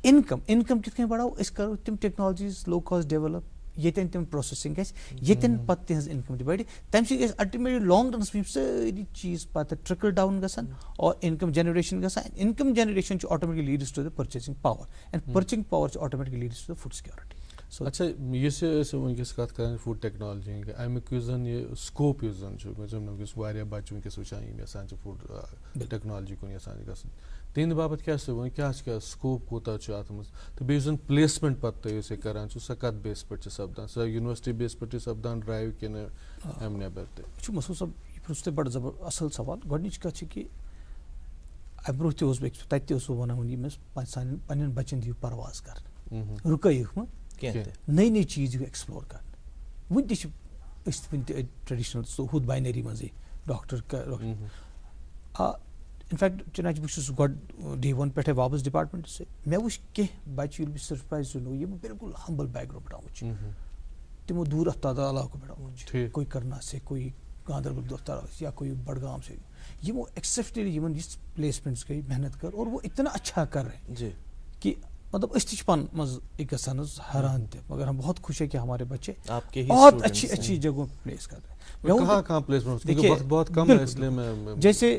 انکم کت کن بڑھاو اس کرو تم ٹیکنالوجیز لو کاسٹ ڈیولپ یتن تم پروسیسنگ یتن پتہ تہذ انکم تہ بڑھ تمہ سۭتۍ الٹیمیٹلی لانگ رنس میں ساری چیز پتہ ٹرکل ڈاؤن گژھان اور انکم جنریشن گژھان. Income generation automatically leads to the purchasing power and purchasing power automatically leads to the food security. اچھا یس ونکس کت کر فوڈ ٹیکنالوجی امیک یہ سکوپ ونکس واریاہ بچہ ونکس وچان یسان فوڈ ٹیکنالوجی کن یسان گھن تہند باپت کیا کیا سکوپ کوتاہ ات مز تو بیٚیہِ زن پلیسمنٹ پتہ تُہۍ کران سۄ کتھ بیس پٮ۪ٹھ سپدان سۄ یونیورسٹی بیس پٮ۪ٹھ سپدان ڈرایو کنہ امہ نیبر تہ. مسعود صٲب یہ پرٛژھ تۄہہِ بڑٕ اصل سوال. گۄڈنِچ کتھ چھِ کہ امہِ برونٛہہ تہِ اوسُس بہٕ تتہِ تہِ اوسُس بہٕ ونان ییٚمِس سانٮ۪ن پننٮ۪ن بچن دِیِو پرواز کرنہٕ رُکٲیِکھ مہ نئی نئی چیز ایکسپلور کرنے ون تہ ٹریڈیشنل سہوٗد باینری منزے ڈاکٹر انفیکٹ چنانچہ بہٕ گۄڈٕ Day 1 پٮ۪ٹھے واپس ڈپارٹمنٹ سۭتۍ مےٚ وٕچھ کینٛہہ بچہِ ییٚلہِ بہٕ سرپرایز چھُس یِم بالکل ہمبل بیک گراؤنڈ پٮ۪ٹھ آمٕتۍ تِمو دوٗر افتاد علاقو پٮ۪ٹھ آمٕتۍ کوئی کرنا سے کوئی گاندربل دفتر یا کوئی بڑگام سے یمو ایکسیپٹلی یمن یِژھ پلیسمنٹس گئی محنت کر اور وہ اتنا اچھا کر رہے ہیں کہ مطلب اس تہ پن مز گھان حیران تہ مگر ہم بہت خوش ہے کہ ہمارے بچے بہت اچھی اچھی جگہوں پلیس کر رہے ہیں. جیسے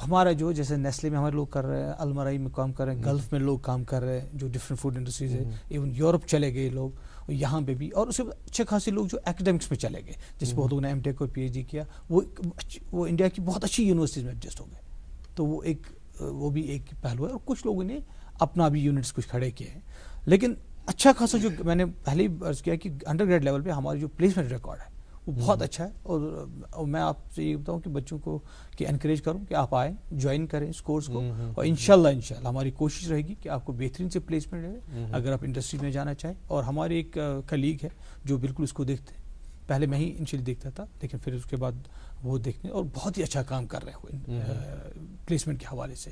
ہمارا جو جیسے نیسلے میں ہمارے لوگ کر رہے ہیں, المرائی میں کام کر رہے ہیں, گلف میں لوگ کام کر رہے ہیں جو ڈفرینٹ فوڈ انڈسٹریز ہے, ایون یورپ چلے گئے لوگ یہاں پہ بھی, اور اس کے اچھے خاصے لوگ جو ایکڈیمکس میں چلے گئے جیسے بہت لوگوں نے M.Tech اور PhD کیا, وہ انڈیا کی بہت اچھی یونیورسٹیز میں ایڈجسٹ ہو گئے. تو وہ بھی ایک پہلو ہے, اور کچھ لوگوں نے اپنا بھی یونٹس کچھ کھڑے کیے ہیں. لیکن اچھا خاصا جو میں نے پہلے ہی عرض کیا کہ انڈر گریڈ لیول پہ ہمارا جو پلیسمنٹ ریکارڈ ہے وہ بہت اچھا ہے. اور میں آپ سے یہ بتاؤں کہ بچوں کو کہ انکریج کروں کہ آپ آئیں, جوائن کریں اس کورس کو, اور انشاءاللہ ہماری کوشش رہے گی کہ آپ کو بہترین سے پلیسمنٹ ہے اگر آپ انڈسٹری میں جانا چاہیں. اور ہمارے ایک کلیگ ہے جو بالکل اس کو دیکھتے ہیں, پہلے میں ہی انشیلی دیکھتا تھا لیکن پھر اس کے بعد وہ دیکھنے, اور بہت ہی اچھا کام کر رہے ہیں پلیسمنٹ کے حوالے سے.